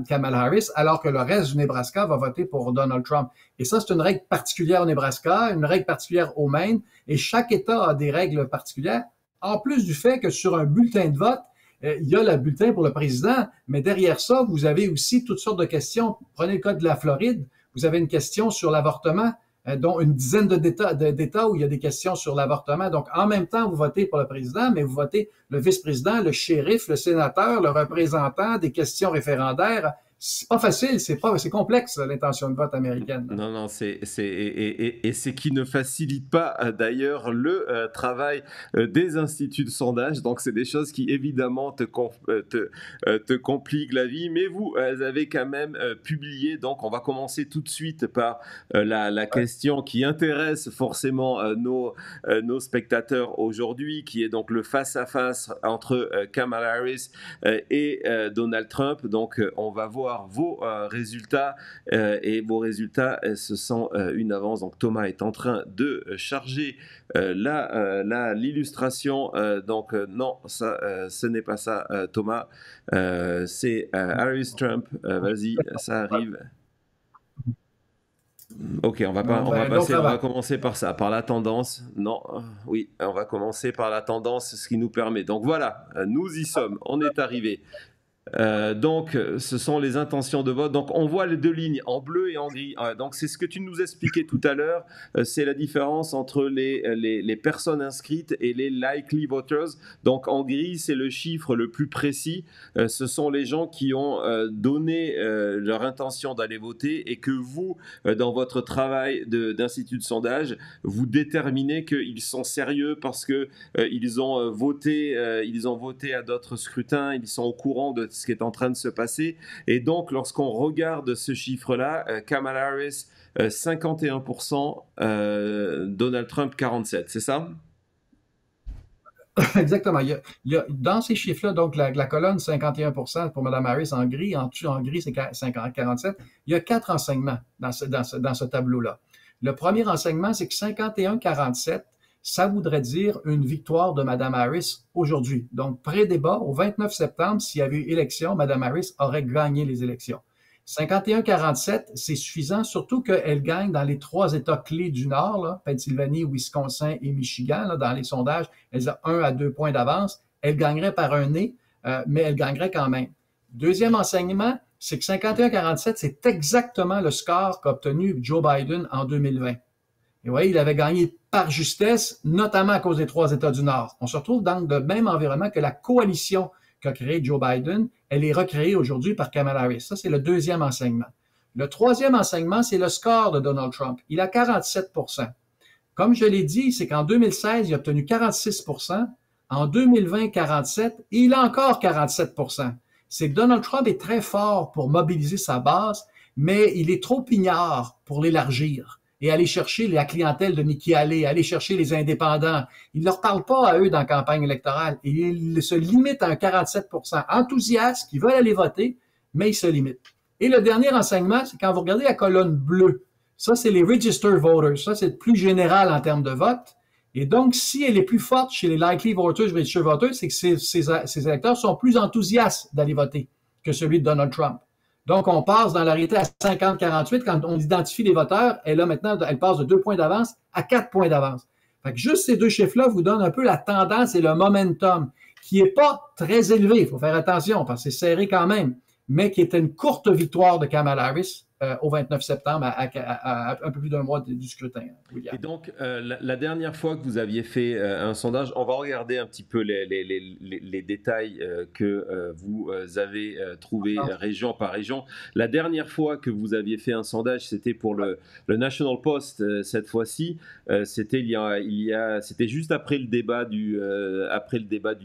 Kamala Harris, alors que le reste du Nebraska va voter pour Donald Trump. Et ça, c'est une règle particulière au Nebraska, une règle particulière au Maine, et chaque État a des règles particulières. En plus du fait que sur un bulletin de vote, il y a le bulletin pour le président, mais derrière ça, vous avez aussi toutes sortes de questions. Prenez le cas de la Floride, vous avez une question sur l'avortement, dont une dizaine d'États où il y a des questions sur l'avortement. Donc, en même temps, vous votez pour le président, mais vous votez le vice-président, le shérif, le sénateur, le représentant, des questions référendaires. C'est pas facile, c'est complexe, l'intention de vote américaine. Non, c'est qui ne facilite pas d'ailleurs le travail des instituts de sondage. Donc, c'est des choses qui évidemment te compliquent la vie, mais vous avez quand même publié. Donc, on va commencer tout de suite par la question qui intéresse forcément nos spectateurs aujourd'hui, qui est donc le face-à-face entre Kamala Harris et Donald Trump. Donc, on va voir vos résultats, et vos résultats, ce sont une avance. Donc Thomas est en train de charger l'illustration. Donc non, ça, ce n'est pas ça, Thomas. C'est Harris Trump. Vas-y, ça arrive. Ok, on va commencer par ça, par la tendance. Non, oui, on va commencer par la tendance, ce qui nous permet. Donc voilà, nous y sommes, on est arrivé. Donc, ce sont les intentions de vote. Donc, on voit les deux lignes en bleu et en gris. Donc, c'est ce que tu nous expliquais tout à l'heure. C'est la différence entre les personnes inscrites et les likely voters. Donc, en gris, c'est le chiffre le plus précis. Ce sont les gens qui ont donné leur intention d'aller voter, et que vous, dans votre travail d'institut de sondage, vous déterminez qu'ils sont sérieux parce que ils ont voté à d'autres scrutins, ils sont au courant de ce qui est en train de se passer. Et donc, lorsqu'on regarde ce chiffre-là, Kamala Harris, 51%, Donald Trump, 47%, c'est ça? Exactement. Il y a, dans ces chiffres-là, donc la colonne 51% pour Mme Harris en gris, en dessous en gris, c'est 47. Il y a 4 enseignements dans ce tableau-là. Le premier enseignement, c'est que 51-47, ça voudrait dire une victoire de Mme Harris aujourd'hui. Donc, pré-débat, au 29 septembre, s'il y avait eu élection, Mme Harris aurait gagné les élections. 51-47, c'est suffisant, surtout qu'elle gagne dans les 3 États clés du Nord, là, Pennsylvanie, Wisconsin et Michigan. Là, dans les sondages, elle a 1 à 2 points d'avance. Elle gagnerait par un nez, mais elle gagnerait quand même. Deuxième enseignement, c'est que 51-47, c'est exactement le score qu'a obtenu Joe Biden en 2020. Et vous voyez, il avait gagné par justesse, notamment à cause des 3 États du Nord. On se retrouve dans le même environnement que la coalition qu'a créée Joe Biden. Elle est recréée aujourd'hui par Kamala Harris. Ça, c'est le deuxième enseignement. Le troisième enseignement, c'est le score de Donald Trump. Il a 47%. Comme je l'ai dit, c'est qu'en 2016, il a obtenu 46%. En 2020, 47, et il a encore 47%. C'est que Donald Trump est très fort pour mobiliser sa base, mais il est trop ignare pour l'élargir et aller chercher la clientèle de Nikki Haley, aller chercher les indépendants. Il ne leur parle pas à eux dans la campagne électorale. Il se limite à un 47% enthousiastes qui veulent aller voter, mais il se limite. Et le dernier enseignement, c'est quand vous regardez la colonne bleue, ça, c'est les registered voters. Ça, c'est plus général en termes de vote. Et donc, si elle est plus forte chez les likely voters, registered voters, c'est que ces électeurs sont plus enthousiastes d'aller voter que celui de Donald Trump. Donc, on passe dans la réalité à 50-48. Quand on identifie les voteurs, et là, maintenant, elle passe de 2 points d'avance à 4 points d'avance. Fait que juste ces deux chiffres-là vous donnent un peu la tendance et le momentum, qui est pas très élevé. Il faut faire attention, parce que c'est serré quand même, mais qui était une courte victoire de Kamala Harris au 29 septembre, à un peu plus d'un mois du scrutin, William. Et donc, la dernière fois que vous aviez fait un sondage, on va regarder un petit peu les détails que vous avez trouvés région par région. La dernière fois que vous aviez fait un sondage, c'était pour le National Post cette fois-ci. C'était c'était juste après le débat du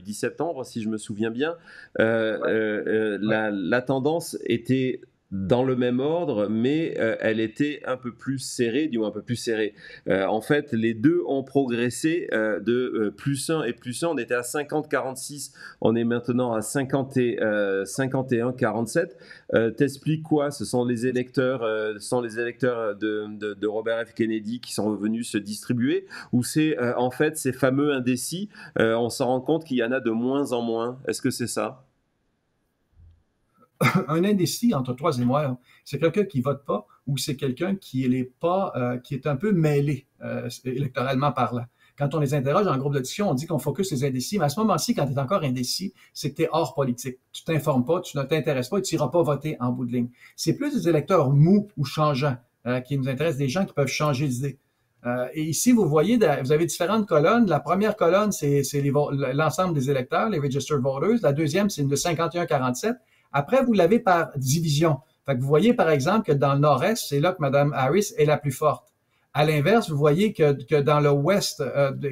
10 septembre, si je me souviens bien. La tendance était dans le même ordre, mais elle était un peu plus serrée, du moins un peu plus serrée. En fait, les deux ont progressé de plus 1 et plus 1. On était à 50-46, on est maintenant à 51-47. T'expliques quoi? Ce sont les électeurs, de Robert F. Kennedy qui sont revenus se distribuer, ou c'est en fait ces fameux indécis? On s'en rend compte qu'il y en a de moins en moins. Est-ce que c'est ça? Un indécis entre toi et moi, c'est quelqu'un qui vote pas ou c'est quelqu'un qui est un peu mêlé électoralement parlant. Quand on les interroge en groupe de discussion, on dit qu'on focus les indécis, mais à ce moment-ci, quand tu es encore indécis, c'est que tu es hors politique. Tu t'informes pas, tu ne t'intéresses pas et tu n'iras pas voter en bout de ligne. C'est plus des électeurs mous ou changeants qui nous intéressent, des gens qui peuvent changer d'idée. Et ici, vous voyez, vous avez différentes colonnes. La première colonne, c'est l'ensemble des électeurs, les registered voters. La deuxième, c'est le 51-47. Après, vous l'avez par division. Fait que vous voyez, par exemple, que dans le nord-est, c'est là que Mme Harris est la plus forte. À l'inverse, vous voyez que dans le ouest,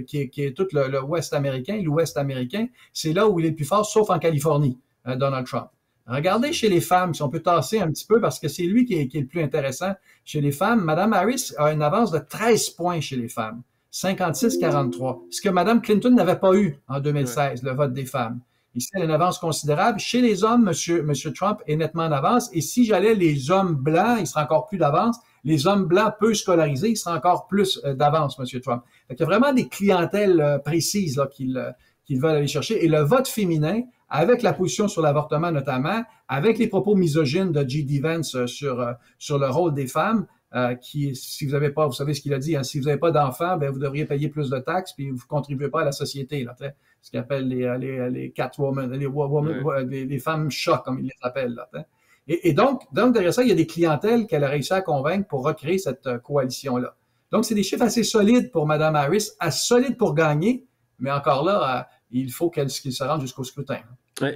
qui est tout l'ouest américain, l'ouest américain, c'est là où il est le plus fort, sauf en Californie, Donald Trump. Regardez chez les femmes, si on peut tasser un petit peu, parce que c'est lui qui est le plus intéressant. Chez les femmes, Mme Harris a une avance de 13 points chez les femmes, 56-43, ce que Mme Clinton n'avait pas eu en 2016, le vote des femmes. Ici, elle a une avance considérable. Chez les hommes, Monsieur Trump est nettement en avance. Et si j'allais les hommes blancs, il sera encore plus d'avance. Les hommes blancs peu scolarisés, il sera encore plus d'avance, Monsieur Trump. Donc, il y a vraiment des clientèles précises là qu'ils veulent aller chercher. Et le vote féminin, avec la position sur l'avortement notamment, avec les propos misogynes de J.D. Vance sur le rôle des femmes, qui, si vous avez pas, vous savez ce qu'il a dit, hein, si vous n'avez pas d'enfants, ben vous devriez payer plus de taxes, puis vous contribuez pas à la société, là, ce qu'ils appellent les catwomen, les femmes chocs, comme ils les appellent, là. Et donc derrière ça, il y a des clientèles qu'elle a réussi à convaincre pour recréer cette coalition-là. Donc, c'est des chiffres assez solides pour Mme Harris, assez solides pour gagner, mais encore là, il faut qu'il se rende jusqu'au scrutin.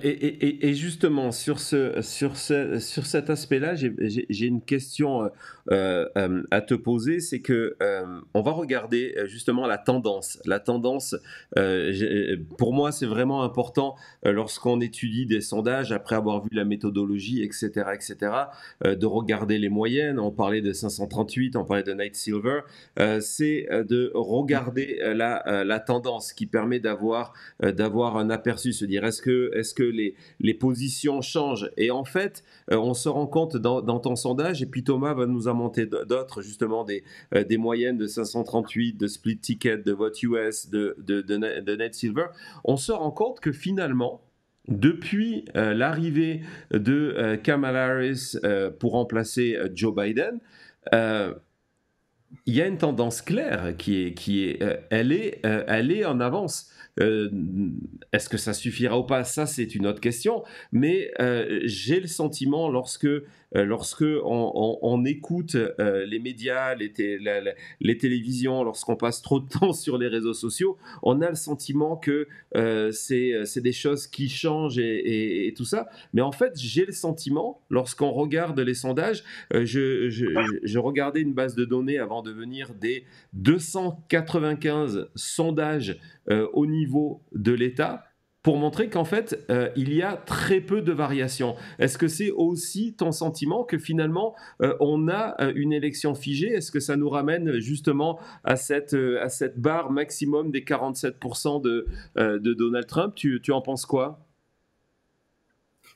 Et justement, sur cet aspect-là, j'ai une question à te poser, c'est que on va regarder justement la tendance. La tendance, pour moi, c'est vraiment important lorsqu'on étudie des sondages, après avoir vu la méthodologie, etc., de regarder les moyennes. On parlait de 538, on parlait de Nate Silver. C'est de regarder la tendance qui permet d'avoir un aperçu, se dire est-ce que les positions changent. Et en fait, on se rend compte dans ton sondage, et puis Thomas va nous en monter d'autres, justement, des moyennes de 538, de split ticket, de vote US, de Nate Silver. On se rend compte que finalement, depuis l'arrivée de Kamala Harris pour remplacer Joe Biden, il y a une tendance claire elle est en avance. Est-ce que ça suffira ou pas? Ça, c'est une autre question. Mais j'ai le sentiment, lorsque on écoute les médias, les télévisions, lorsqu'on passe trop de temps sur les réseaux sociaux, on a le sentiment que c'est des choses qui changent et tout ça. Mais en fait, j'ai le sentiment, lorsqu'on regarde les sondages, je regardais une base de données avant en devenir des 295 sondages au niveau de l'État pour montrer qu'en fait, il y a très peu de variations. Est-ce que c'est aussi ton sentiment que finalement, on a une élection figée? Est-ce que ça nous ramène justement à cette barre maximum des 47% de Donald Trump? Tu en penses quoi?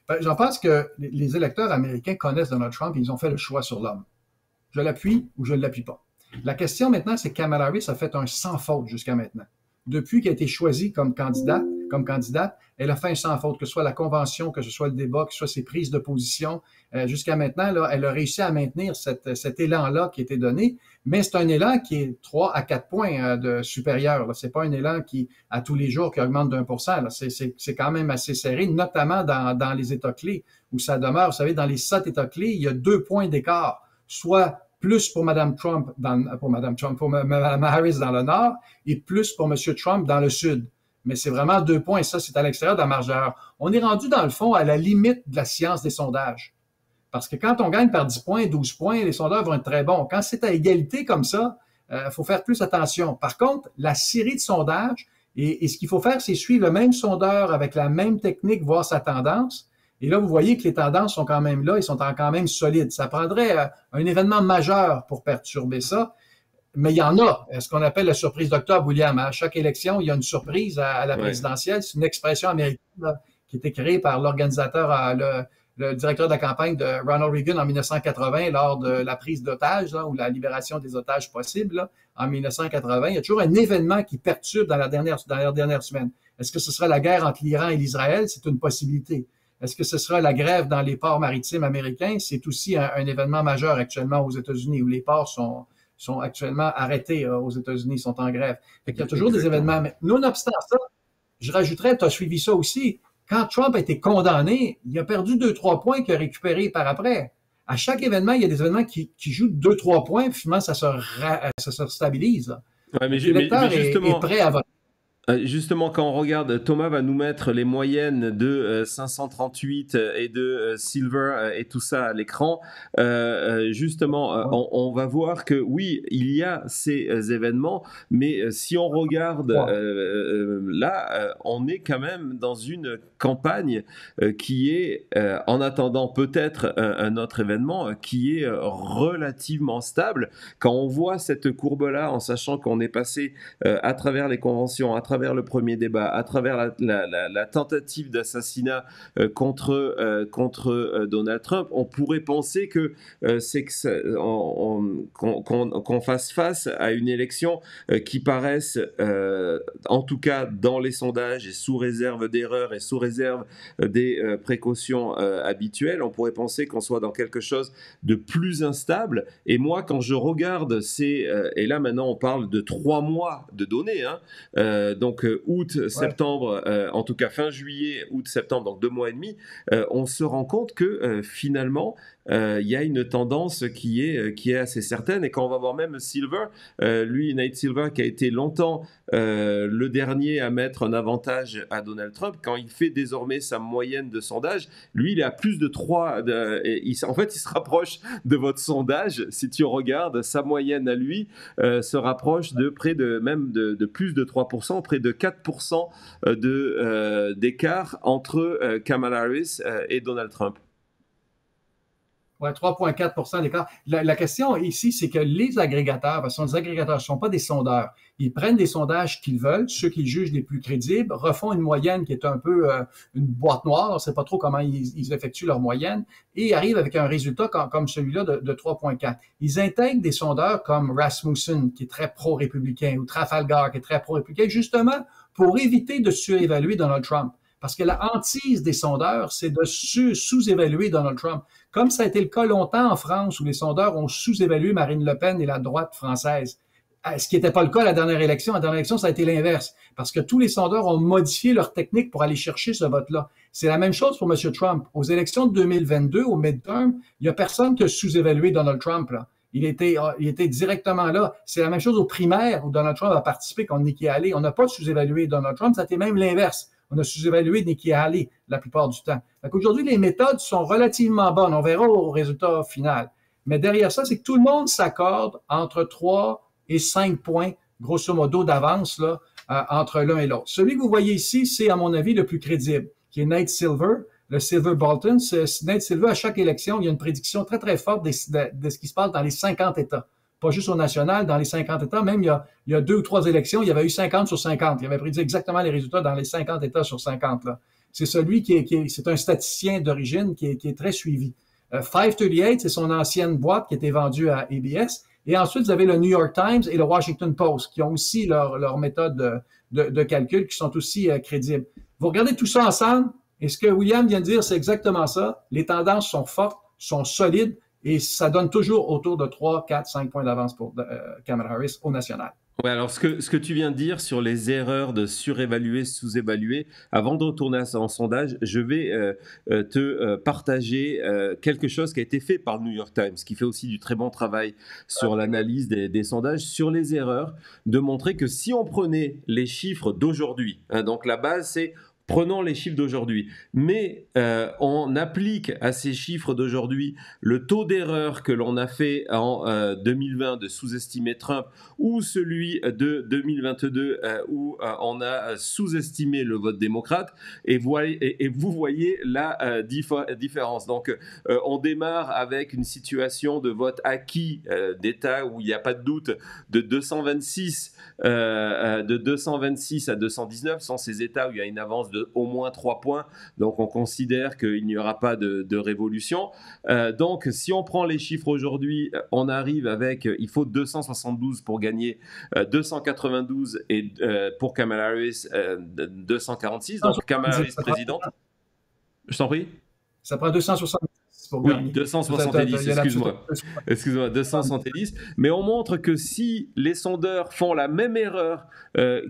Ben, j'en pense que les électeurs américains connaissent Donald Trump et ils ont fait le choix sur l'homme. Je l'appuie ou je ne l'appuie pas. La question maintenant, c'est que Kamala Harris a fait un sans faute jusqu'à maintenant. Depuis qu'elle a été choisie comme candidate, elle a fait un sans faute, que ce soit la convention, que ce soit le débat, que ce soit ses prises de position. Jusqu'à maintenant, là, elle a réussi à maintenir cet élan-là qui a été donné, mais c'est un élan qui est 3 à 4 points de supérieur. C'est pas un élan qui, à tous les jours, qui augmente d'1%. C'est quand même assez serré, notamment dans les États clés, où ça demeure. Vous savez, dans les 7 États clés, il y a 2 points d'écart, soit plus pour Mme Harris dans le nord et plus pour M. Trump dans le sud. Mais c'est vraiment 2 points, ça, c'est à l'extérieur de la marge d'erreur. On est rendu, dans le fond, à la limite de la science des sondages. Parce que quand on gagne par 10 points, 12 points, les sondeurs vont être très bons. Quand c'est à égalité comme ça, faut faire plus attention. Par contre, la série de sondages, et ce qu'il faut faire, c'est suivre le même sondeur avec la même technique, voir sa tendance. Et là, vous voyez que les tendances sont quand même là, ils sont quand même solides. Ça prendrait un événement majeur pour perturber ça, mais il y en a. Ce qu'on appelle la surprise d'octobre, William. À chaque élection, il y a une surprise à la présidentielle. C'est une expression américaine là, qui a été créée par l'organisateur, le directeur de la campagne de Ronald Reagan en 1980 lors de la prise d'otages ou la libération des otages possibles là, en 1980. Il y a toujours un événement qui perturbe dans la dernière semaine. Est-ce que ce sera la guerre entre l'Iran et l'Israël? C'est une possibilité. Est-ce que ce sera la grève dans les ports maritimes américains? C'est aussi un événement majeur actuellement aux États-Unis où les ports sont actuellement arrêtés aux États-Unis, sont en grève. Fait qu'il y a toujours des événements. Mais nonobstant ça, je rajouterais, tu as suivi ça aussi, quand Trump a été condamné, il a perdu 2-3 points qu'il a récupérés par après. À chaque événement, il y a des événements qui jouent 2-3 points, puis finalement, ça se stabilise. Ouais, l'électeur est prêt à voter. Justement, quand on regarde, Thomas va nous mettre les moyennes de 538 et de Silver et tout ça à l'écran. Justement, on va voir que oui, il y a ces événements, mais si on regarde là, on est quand même dans une campagne qui est, en attendant peut-être un autre événement, qui est relativement stable. Quand on voit cette courbe-là, en sachant qu'on est passé à travers les conventions, à travers le premier débat, à travers la tentative d'assassinat contre Donald Trump, on pourrait penser que qu'on fasse face à une élection qui paraisse, en tout cas dans les sondages et sous réserve d'erreurs et sous réserve des précautions habituelles, on pourrait penser qu'on soit dans quelque chose de plus instable. Et moi, quand je regarde et là maintenant on parle de 3 mois de données, donc août, septembre, en tout cas fin juillet, août, septembre, donc 2 mois et demi, on se rend compte que finalement, il y a une tendance qui est assez certaine. Et quand on va voir même Silver, Nate Silver, qui a été longtemps le dernier à mettre un avantage à Donald Trump, quand il fait désormais sa moyenne de sondage, lui, il est à plus de 3. En fait, il se rapproche de votre sondage. Si tu regardes, sa moyenne à lui se rapproche de près de plus de 3%, près de 4% d'écart entre Kamala Harris et Donald Trump. Ouais, 3,4% d'écart. La question ici, c'est que les agrégateurs, parce que les agrégateurs ne sont pas des sondeurs, ils prennent des sondages qu'ils veulent, ceux qu'ils jugent les plus crédibles, refont une moyenne qui est un peu une boîte noire, on ne sait pas trop comment ils effectuent leur moyenne, et arrivent avec un résultat comme celui-là de 3,4. Ils intègrent des sondeurs comme Rasmussen, qui est très pro-républicain, ou Trafalgar, qui est très pro-républicain, justement pour éviter de surévaluer Donald Trump. Parce que la hantise des sondeurs, c'est de sous-évaluer Donald Trump. Comme ça a été le cas longtemps en France, où les sondeurs ont sous-évalué Marine Le Pen et la droite française. Ce qui n'était pas le cas à la dernière élection. À la dernière élection, ça a été l'inverse. Parce que tous les sondeurs ont modifié leur technique pour aller chercher ce vote-là. C'est la même chose pour M. Trump. Aux élections de 2022, au midterm, il n'y a personne qui a sous-évalué Donald Trump, là. Il était directement là. C'est la même chose aux primaires où Donald Trump a participé contre Nikki Haley. On n'a pas sous-évalué Donald Trump, ça a été même l'inverse. On a sous-évalué Nikki Haley la plupart du temps. Donc aujourd'hui, les méthodes sont relativement bonnes. On verra au résultat final. Mais derrière ça, c'est que tout le monde s'accorde entre 3 et 5 points, grosso modo, d'avance là, entre l'un et l'autre. Celui que vous voyez ici, c'est à mon avis le plus crédible, qui est Nate Silver, le Silver Bolton. Nate Silver, à chaque élection, il y a une prédiction très, très forte de ce qui se passe dans les 50 États. Pas juste au national, dans les 50 États. Même il y a 2 ou 3 élections, il y avait eu 50 sur 50. Il avait prédit exactement les résultats dans les 50 États sur 50. Là. C'est celui c'est un statisticien d'origine qui est très suivi. 538, c'est son ancienne boîte qui était vendue à ABS. Et ensuite, vous avez le New York Times et le Washington Post qui ont aussi leur méthode de calcul qui sont aussi crédibles. Vous regardez tout ça ensemble et ce que William vient de dire, c'est exactement ça. Les tendances sont fortes, sont solides et ça donne toujours autour de 3, 4, 5 points d'avance pour Kamala Harris au national. Ouais, alors ce que tu viens de dire sur les erreurs de surévaluer, sous-évaluer, avant de retourner à son sondage, je vais te partager quelque chose qui a été fait par le New York Times, qui fait aussi du très bon travail sur l'analyse des sondages, sur les erreurs, de montrer que si on prenait les chiffres d'aujourd'hui, hein, donc la base c'est prenons les chiffres d'aujourd'hui, mais on applique à ces chiffres d'aujourd'hui le taux d'erreur que l'on a fait en 2020 de sous-estimer Trump ou celui de 2022 où on a sous-estimé le vote démocrate et vous voyez la différence. Donc on démarre avec une situation de vote acquis d'État où il n'y a pas de doute de 226 à 219 sont ces États où il y a une avance de au moins 3 points, donc on considère qu'il n'y aura pas de révolution. Donc si on prend les chiffres aujourd'hui, on arrive avec, il faut 272 pour gagner, 292 et pour Kamala Harris, 246, donc Kamala Harris présidente. Je t'en prie. Ça prend 270. Oui, 270, excuse-moi, 270. Mais on montre que si les sondeurs font la même erreur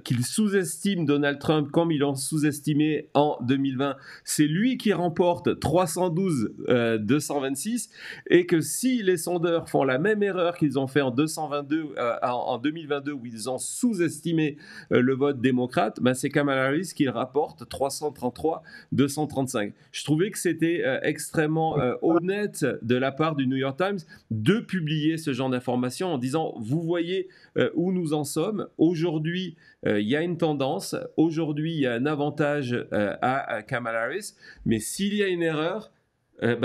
qu'ils sous-estiment Donald Trump comme ils l'ont sous-estimé en 2020, c'est lui qui remporte 312-226, et que si les sondeurs font la même erreur qu'ils ont fait en 2022 où ils ont sous-estimé le vote démocrate, ben c'est Kamala Harris qui rapporte 333-235. Je trouvais que c'était extrêmement honnête de la part du New York Times de publier ce genre d'informations en disant vous voyez où nous en sommes. Aujourd'hui, il y a une tendance. Aujourd'hui, il y a un avantage à Kamala Harris. Mais s'il y a une erreur,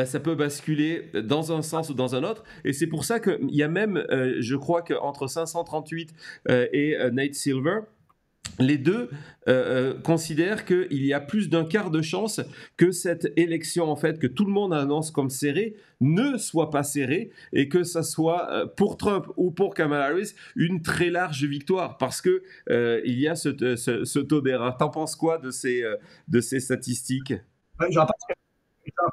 ça peut basculer dans un sens ou dans un autre. Et c'est pour ça qu'il y a même, je crois qu'entre 538 et Nate Silver, les deux considèrent qu'il y a plus d'un quart de chance que cette élection, en fait, que tout le monde annonce comme serrée, ne soit pas serrée et que ça soit pour Trump ou pour Kamala Harris une très large victoire parce que il y a ce taux d'erreur. T'en penses quoi de ces statistiques? J'en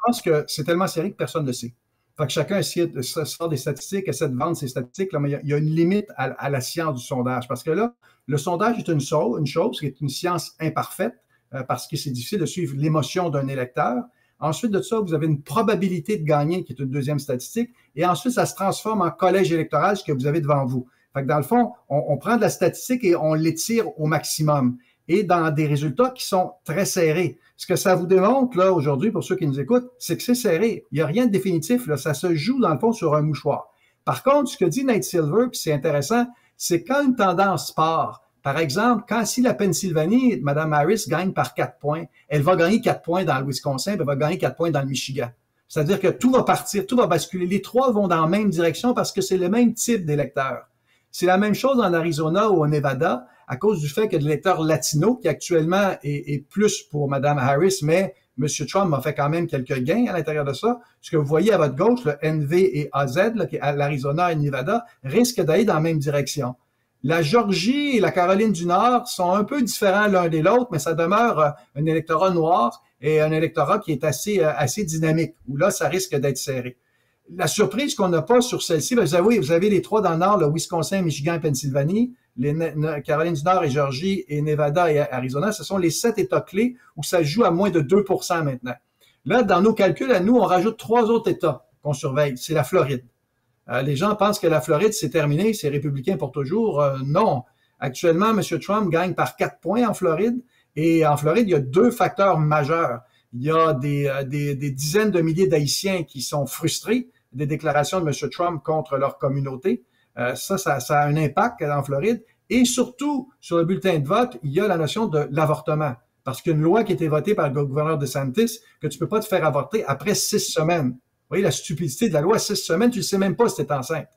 pense que c'est tellement serré que personne ne le sait. Fait que chacun essaie de sortir des statistiques, essaie de vendre ses statistiques, là, mais il y a une limite à la science du sondage. Parce que là, le sondage est une chose qui est une science imparfaite, parce que c'est difficile de suivre l'émotion d'un électeur. Ensuite de ça, vous avez une probabilité de gagner, qui est une deuxième statistique. Et ensuite, ça se transforme en collège électoral, ce que vous avez devant vous. Fait que dans le fond, on prend de la statistique et on l'étire au maximum. Et dans des résultats qui sont très serrés. Ce que ça vous démontre, là, aujourd'hui, pour ceux qui nous écoutent, c'est que c'est serré. Il n'y a rien de définitif, là. Ça se joue, dans le fond, sur un mouchoir. Par contre, ce que dit Nate Silver, puis c'est intéressant, c'est quand une tendance part. Par exemple, si la Pennsylvanie, Mme Harris gagne par 4 points, elle va gagner 4 points dans le Wisconsin, puis elle va gagner 4 points dans le Michigan. C'est-à-dire que tout va partir, tout va basculer. Les trois vont dans la même direction parce que c'est le même type d'électeurs. C'est la même chose en Arizona ou au Nevada, à cause du fait que l'électeur latino, qui actuellement est plus pour Mme Harris, mais M. Trump a fait quand même quelques gains à l'intérieur de ça. Ce que vous voyez à votre gauche, le NV et AZ, là, qui est à l'Arizona et le Nevada, risquent d'aller dans la même direction. La Georgie et la Caroline du Nord sont un peu différents l'un de l'autre, mais ça demeure un électorat noir et un électorat qui est assez dynamique, où là, ça risque d'être serré. La surprise qu'on n'a pas sur celle-ci, vous avez les trois dans le Nord, le Wisconsin, Michigan et Pennsylvanie, les Caroline du Nord et Georgie et Nevada et Arizona, ce sont les 7 États clés où ça joue à moins de 2% maintenant. Là, dans nos calculs, à nous, on rajoute 3 autres États qu'on surveille. C'est la Floride. Les gens pensent que la Floride, c'est terminé, c'est républicain pour toujours. Non. Actuellement, M. Trump gagne par 4 points en Floride. Et en Floride, il y a 2 facteurs majeurs. Il y a des dizaines de milliers d'Haïtiens qui sont frustrés des déclarations de M. Trump contre leur communauté. Ça a un impact en Floride. Et surtout, sur le bulletin de vote, il y a la notion de l'avortement. Parce qu'il y a une loi qui a été votée par le gouverneur DeSantis que tu peux pas te faire avorter après 6 semaines. Vous voyez la stupidité de la loi, 6 semaines, tu ne sais même pas si tu es enceinte.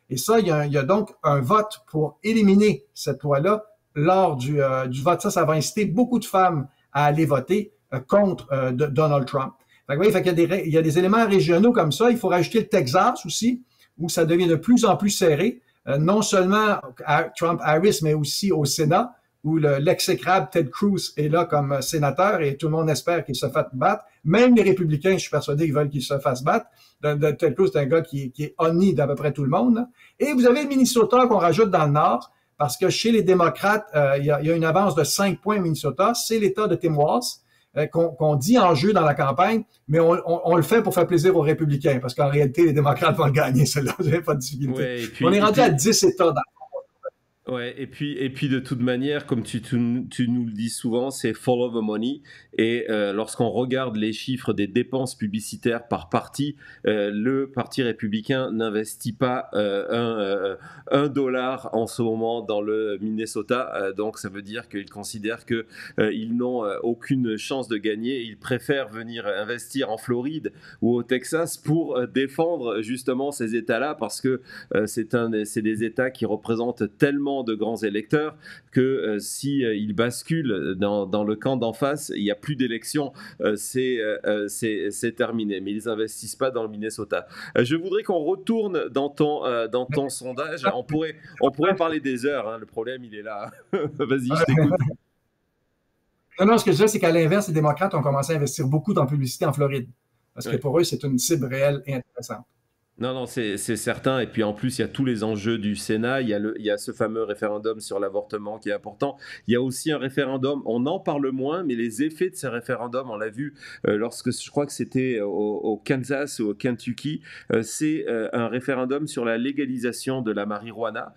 Et ça, il y a donc un vote pour éliminer cette loi-là lors du vote. Ça va inciter beaucoup de femmes à aller voter contre Donald Trump. Fait que, vous voyez, il y a des éléments régionaux comme ça. Il faut rajouter le Texas aussi, où ça devient de plus en plus serré. Non seulement à Trump-Harris, mais aussi au Sénat, où l'exécrable Ted Cruz est là comme sénateur et tout le monde espère qu'il se fasse battre. Même les républicains, je suis persuadé, ils veulent qu'il se fasse battre. Ted Cruz, c'est un gars qui est honni d'à peu près tout le monde. Là. Et vous avez le Minnesota qu'on rajoute dans le Nord, parce que chez les démocrates, il y a une avance de 5 points au Minnesota. C'est l'État de Tim Walz. Qu'on dit en jeu dans la campagne, mais on le fait pour faire plaisir aux républicains, parce qu'en réalité, les démocrates vont le gagner, celle-là, j'avais pas de difficulté. Ouais, on est rendu à 10 États dans Ouais, et puis de toute manière, comme tu nous le dis souvent, c'est follow the money. Et lorsqu'on regarde les chiffres des dépenses publicitaires par parti, le Parti républicain n'investit pas $1 en ce moment dans le Minnesota. Donc ça veut dire qu'ils considèrent que ils n'ont aucune chance de gagner. Ils préfèrent venir investir en Floride ou au Texas pour défendre justement ces États-là, parce que c'est des États qui représentent tellement de grands électeurs que si ils basculent dans le camp d'en face, il n'y a plus d'élections, c'est terminé. Mais ils n'investissent pas dans le Minnesota. Je voudrais qu'on retourne dans ton sondage. On pourrait parler des heures. Hein. Le problème, il est là. Vas-y, je t'écoute. Non, ce que je dis, c'est qu'à l'inverse, les démocrates ont commencé à investir beaucoup dans la publicité en Floride. Parce que pour eux, c'est une cible réelle et intéressante. Non, c'est certain. Et puis en plus, il y a tous les enjeux du Sénat. Il y a ce fameux référendum sur l'avortement qui est important. Il y a aussi un référendum, on en parle moins, mais les effets de ces référendums, on l'a vu lorsque je crois que c'était au Kansas ou au Kentucky, c'est un référendum sur la légalisation de la marijuana.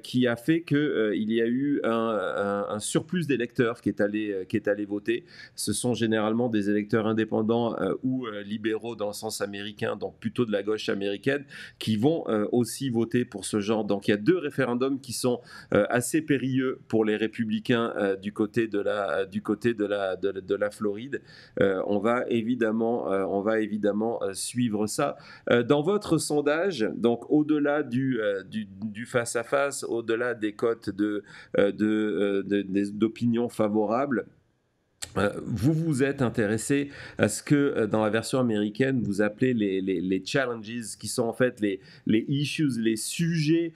Qui a fait qu'il y a eu un surplus d'électeurs qui est allé voter. Ce sont généralement des électeurs indépendants ou libéraux dans le sens américain, donc plutôt de la gauche américaine, qui vont aussi voter pour ce genre. Donc il y a 2 référendums qui sont assez périlleux pour les républicains du côté de la Floride. On va évidemment suivre ça. Dans votre sondage, donc au-delà du face-à-face, au-delà des cotes d'opinion favorables, vous vous êtes intéressé à ce que dans la version américaine vous appelez les challenges, qui sont en fait les issues, les sujets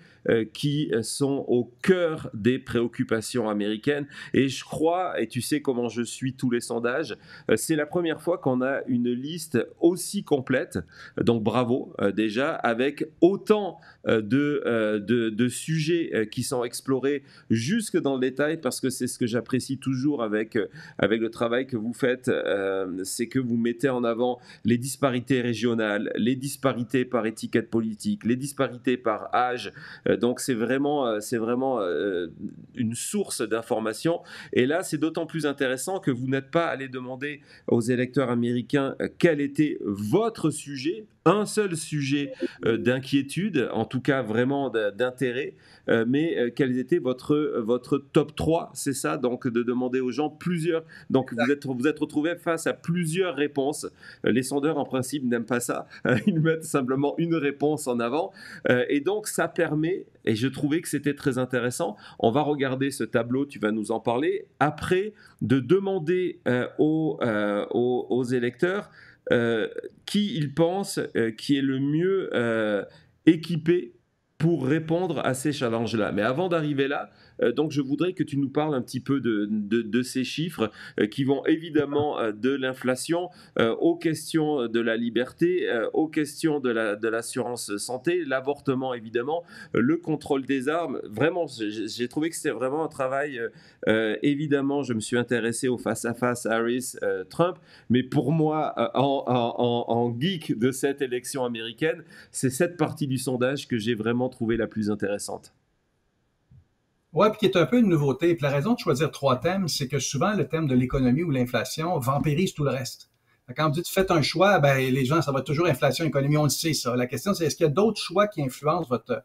qui sont au cœur des préoccupations américaines. Et je crois, et tu sais comment je suis tous les sondages, c'est la première fois qu'on a une liste aussi complète, donc bravo déjà, avec autant de sujets qui sont explorés jusque dans le détail, parce que c'est ce que j'apprécie toujours avec le travail que vous faites, c'est que vous mettez en avant les disparités régionales, les disparités par étiquette politique, les disparités par âge. Donc c'est vraiment une source d'information. Et là, c'est d'autant plus intéressant que vous n'êtes pas allé demander aux électeurs américains quel était votre sujet, un seul sujet d'inquiétude, en tout cas vraiment d'intérêt, mais quels étaient votre top 3, c'est ça, donc de demander aux gens plusieurs. Donc vous êtes retrouvé face à plusieurs réponses. Les sondeurs en principe n'aiment pas ça, ils mettent simplement une réponse en avant, et donc ça permet, et je trouvais que c'était très intéressant, on va regarder ce tableau, tu vas nous en parler, après de demander aux électeurs qui ils pensent qui est le mieux équipé pour répondre à ces challenges-là. Mais avant d'arriver là, donc je voudrais que tu nous parles un petit peu de ces chiffres qui vont évidemment de l'inflation aux questions de la liberté, aux questions de l'assurance santé, l'avortement évidemment, le contrôle des armes. Vraiment, j'ai trouvé que c'était vraiment un travail. Évidemment, je me suis intéressé au face-à-face Harris-Trump, mais pour moi, en geek de cette élection américaine, c'est cette partie du sondage que j'ai vraiment trouvé la plus intéressante. Oui, puis qui est un peu une nouveauté. Puis la raison de choisir 3 thèmes, c'est que souvent, le thème de l'économie ou l'inflation vampirise tout le reste. Quand vous dites faites un choix, ben les gens, ça va être toujours inflation, économie, on le sait ça. La question, c'est est-ce qu'il y a d'autres choix qui influencent votre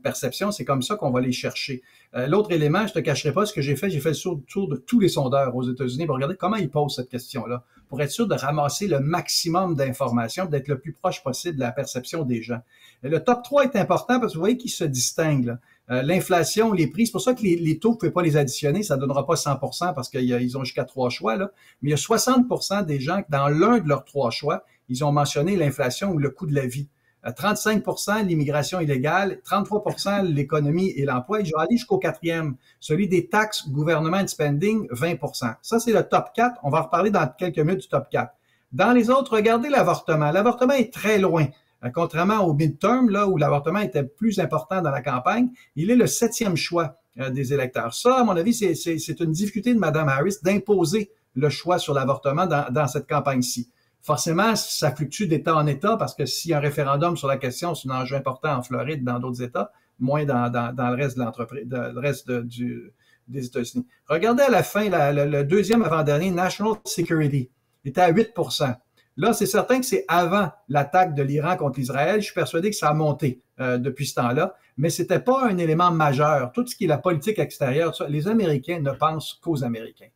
perception? C'est comme ça qu'on va les chercher. L'autre élément, je te cacherai pas ce que j'ai fait le tour de tous les sondeurs aux États-Unis pour regarder comment ils posent cette question-là, pour être sûr de ramasser le maximum d'informations, d'être le plus proche possible de la perception des gens. Et le top 3 est important parce que vous voyez qu'ils se distinguent, là. L'inflation, les prix, c'est pour ça que les taux, vous ne pouvez pas les additionner, ça ne donnera pas 100% parce qu'ils ont jusqu'à 3 choix, là. Mais il y a 60% des gens que dans l'un de leurs 3 choix, ils ont mentionné l'inflation ou le coût de la vie. 35% l'immigration illégale, 33% l'économie et l'emploi. Et je vais aller jusqu'au quatrième, celui des taxes, gouvernement et spending, 20%. Ça, c'est le top 4. On va reparler dans quelques minutes du top 4. Dans les autres, regardez l'avortement. L'avortement est très loin. Contrairement au midterm, là, où l'avortement était plus important dans la campagne, il est le 7e choix des électeurs. Ça, à mon avis, c'est une difficulté de Mme Harris d'imposer le choix sur l'avortement dans cette campagne-ci. Forcément, ça fluctue d'État en État parce que s'il y a un référendum sur la question, c'est un enjeu important en Floride, dans d'autres États, moins dans le reste de l'entreprise, le reste des États-Unis. Regardez à la fin, le deuxième avant-dernier, National Security, était à 8%. Là, c'est certain que c'est avant l'attaque de l'Iran contre l'Israël. Je suis persuadé que ça a monté depuis ce temps-là, mais c'était pas un élément majeur. Tout ce qui est la politique extérieure, les Américains ne pensent qu'aux Américains.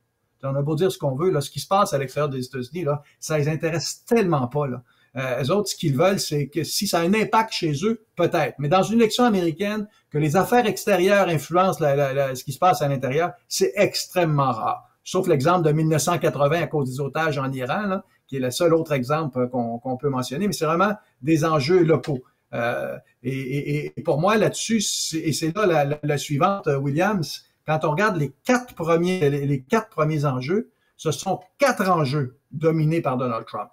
On a beau dire ce qu'on veut, là, ce qui se passe à l'extérieur des États-Unis, là, ça les intéresse tellement pas, là. Eux autres, ce qu'ils veulent, c'est que si ça a un impact chez eux, peut-être. Mais dans une élection américaine, que les affaires extérieures influencent ce qui se passe à l'intérieur, c'est extrêmement rare. Sauf l'exemple de 1980 à cause des otages en Iran, là, qui est le seul autre exemple qu'on peut mentionner, mais c'est vraiment des enjeux locaux. Et pour moi, là-dessus, et c'est là la suivante, Williams, quand on regarde les quatre premiers enjeux, ce sont 4 enjeux dominés par Donald Trump.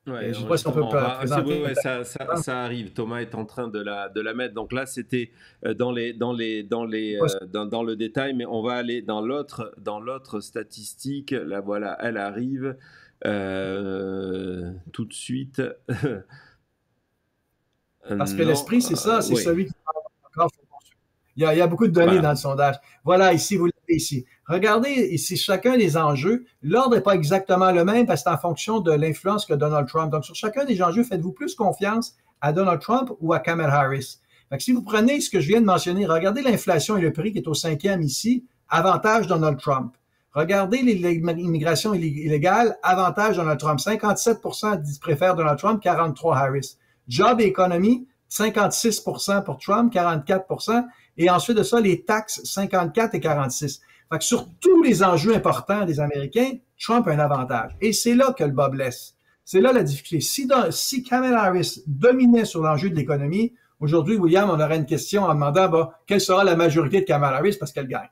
Ouais, je ne sais pas si on peut présenter. Ouais, ça arrive. Thomas est en train de la mettre. Donc là, c'était dans le détail, mais on va aller dans l'autre statistique. Là, voilà, elle arrive tout de suite. Parce que l'esprit, c'est ça, c'est celui qui encore. Il y a beaucoup de données dans le sondage. Voilà, ici, vous l'avez ici. Regardez ici chacun des enjeux. L'ordre n'est pas exactement le même parce que c'est en fonction de l'influence que Donald Trump. Donc, sur chacun des enjeux, faites-vous plus confiance à Donald Trump ou à Kamala Harris? Fait que si vous prenez ce que je viens de mentionner, regardez l'inflation et le prix qui est au 5e ici, avantage Donald Trump. Regardez l'immigration illégale, avantage Donald Trump. 57% préfèrent Donald Trump, 43% Harris. Job et économie, 56% pour Trump, 44%. Et ensuite de ça, les taxes, 54 et 46. Fait que sur tous les enjeux importants des Américains, Trump a un avantage. Et c'est là que le bas blesse. C'est là la difficulté. Si Kamala Harris dominait sur l'enjeu de l'économie, aujourd'hui, William, on aurait une question en demandant quelle sera la majorité de Kamala Harris parce qu'elle gagne.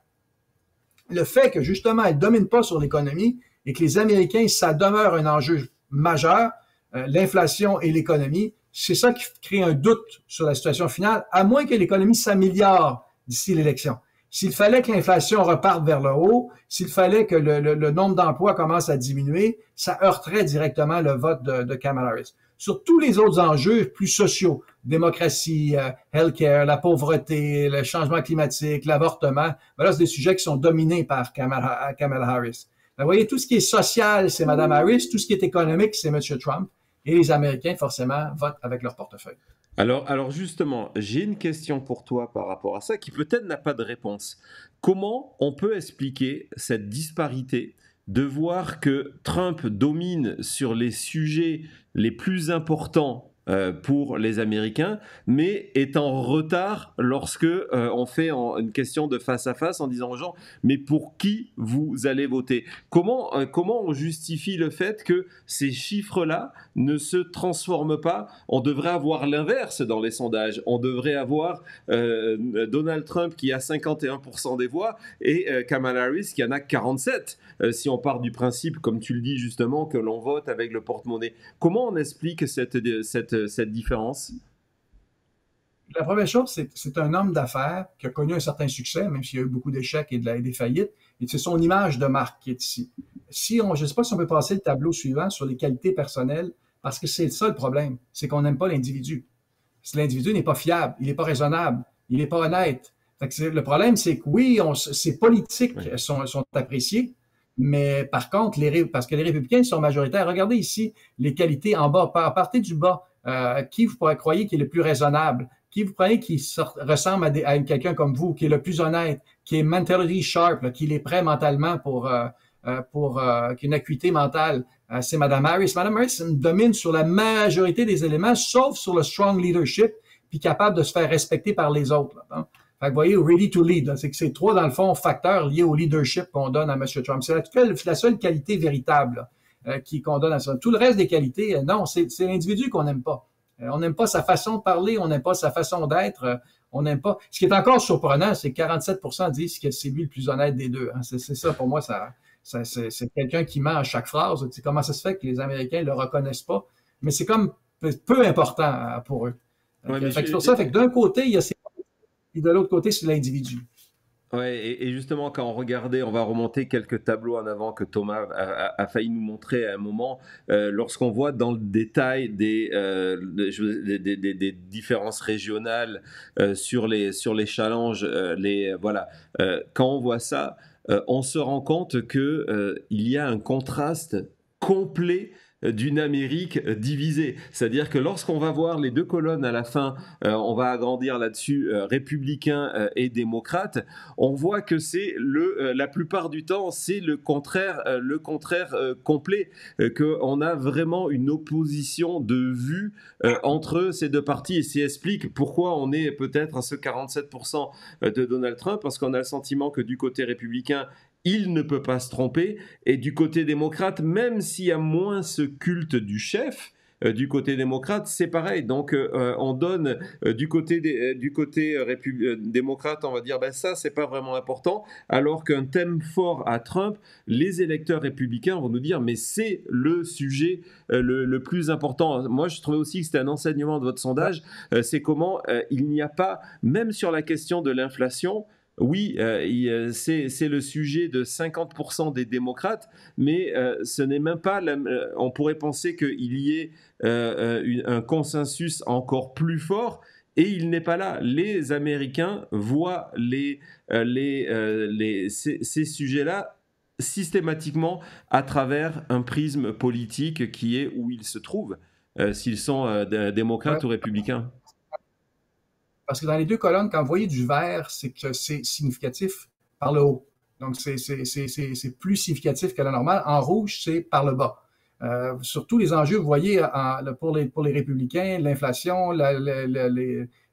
Le fait que, justement, elle ne domine pas sur l'économie et que les Américains, ça demeure un enjeu majeur, l'inflation et l'économie, c'est ça qui crée un doute sur la situation finale, à moins que l'économie s'améliore d'ici l'élection. S'il fallait que l'inflation reparte vers le haut, s'il fallait que le nombre d'emplois commence à diminuer, ça heurterait directement le vote de Kamala Harris. Sur tous les autres enjeux plus sociaux, démocratie, healthcare, la pauvreté, le changement climatique, l'avortement, voilà, c'est des sujets qui sont dominés par Kamala Harris. Vous voyez, tout ce qui est social, c'est Mme Harris, tout ce qui est économique, c'est M. Trump. Et les Américains, forcément, votent avec leur portefeuille. Alors justement, j'ai une question pour toi par rapport à ça qui peut-être n'a pas de réponse. Comment on peut expliquer cette disparité de voir que Trump domine sur les sujets les plus importants pour les Américains, mais est en retard lorsque on fait une question de face à face en disant aux gens mais pour qui vous allez voter? Comment on justifie le fait que ces chiffres-là ne se transforment pas? On devrait avoir l'inverse dans les sondages. On devrait avoir Donald Trump qui a 51% des voix et Kamala Harris qui en a 47%. Si on part du principe, comme tu le dis justement, que l'on vote avec le porte-monnaie. Comment on explique cette différence? La première chose, c'est un homme d'affaires qui a connu un certain succès, même s'il y a eu beaucoup d'échecs et des faillites, et c'est son image de marque qui est ici. Je ne sais pas si on peut passer le tableau suivant sur les qualités personnelles, parce que c'est ça le problème, c'est qu'on n'aime pas l'individu. Si l'individu n'est pas fiable, il n'est pas raisonnable, il n'est pas honnête. Fait que le problème, c'est que oui, ces politiques sont appréciées, Mais par contre, parce que les républicains sont majoritaires, regardez ici les qualités en bas, partez du bas. Qui vous croyez qui est le plus raisonnable? Qui vous croyez qui ressemble à quelqu'un comme vous, qui est le plus honnête, qui est mentally sharp, là, qui est prêt mentalement qui a une acuité mentale? C'est Mme Harris. Mme Harris domine sur la majorité des éléments, sauf sur le strong leadership, puis capable de se faire respecter par les autres. Là, hein. Fait que vous voyez, ready to lead, c'est que c'est trois, dans le fond, facteurs liés au leadership qu'on donne à M. Trump. C'est la seule qualité véritable qu'on donne à ça. Tout le reste des qualités, non, c'est l'individu qu'on n'aime pas. On n'aime pas sa façon de parler, on n'aime pas sa façon d'être, on n'aime pas. Ce qui est encore surprenant, c'est que 47% disent que c'est lui le plus honnête des deux. Hein. C'est ça, pour moi, c'est quelqu'un qui ment à chaque phrase. C'est comment ça se fait que les Américains le reconnaissent pas? Mais c'est comme peu important pour eux. Ouais, c'est pour ça, fait que d'un côté, il y a ces et de l'autre côté, c'est l'individu. Ouais, et justement, quand on regardait, on va remonter quelques tableaux en avant que Thomas a failli nous montrer à un moment, lorsqu'on voit dans le détail des différences régionales sur les challenges, voilà, quand on voit ça, on se rend compte que il y a un contraste complet d'une Amérique divisée. C'est-à-dire que lorsqu'on va voir les deux colonnes à la fin, on va agrandir là-dessus républicains et démocrates, on voit que c'est la plupart du temps, c'est le contraire complet, qu'on a vraiment une opposition de vues entre ces deux partis, et ça explique pourquoi on est peut-être à ce 47% de Donald Trump, parce qu'on a le sentiment que du côté républicain, il ne peut pas se tromper. Et du côté démocrate, même s'il y a moins ce culte du chef, du côté démocrate, c'est pareil. Donc, on donne du côté démocrate, on va dire, ben ça, c'est pas vraiment important. Alors qu'un thème fort à Trump, les électeurs républicains vont nous dire, mais c'est le sujet le plus important. Moi, je trouvais aussi que c'était un enseignement de votre sondage. C'est comment il n'y a pas, même sur la question de l'inflation, oui, c'est le sujet de 50% des démocrates, mais ce n'est même pas. On pourrait penser qu'il y ait un consensus encore plus fort, et il n'est pas là. Les Américains voient ces sujets-là systématiquement à travers un prisme politique qui est où ils se trouvent, s'ils sont démocrates ou républicains. Parce que dans les deux colonnes, quand vous voyez du vert, c'est que c'est significatif par le haut. Donc, c'est plus significatif que la normale. En rouge, c'est par le bas. Sur tous les enjeux, vous voyez, pour les républicains, l'inflation,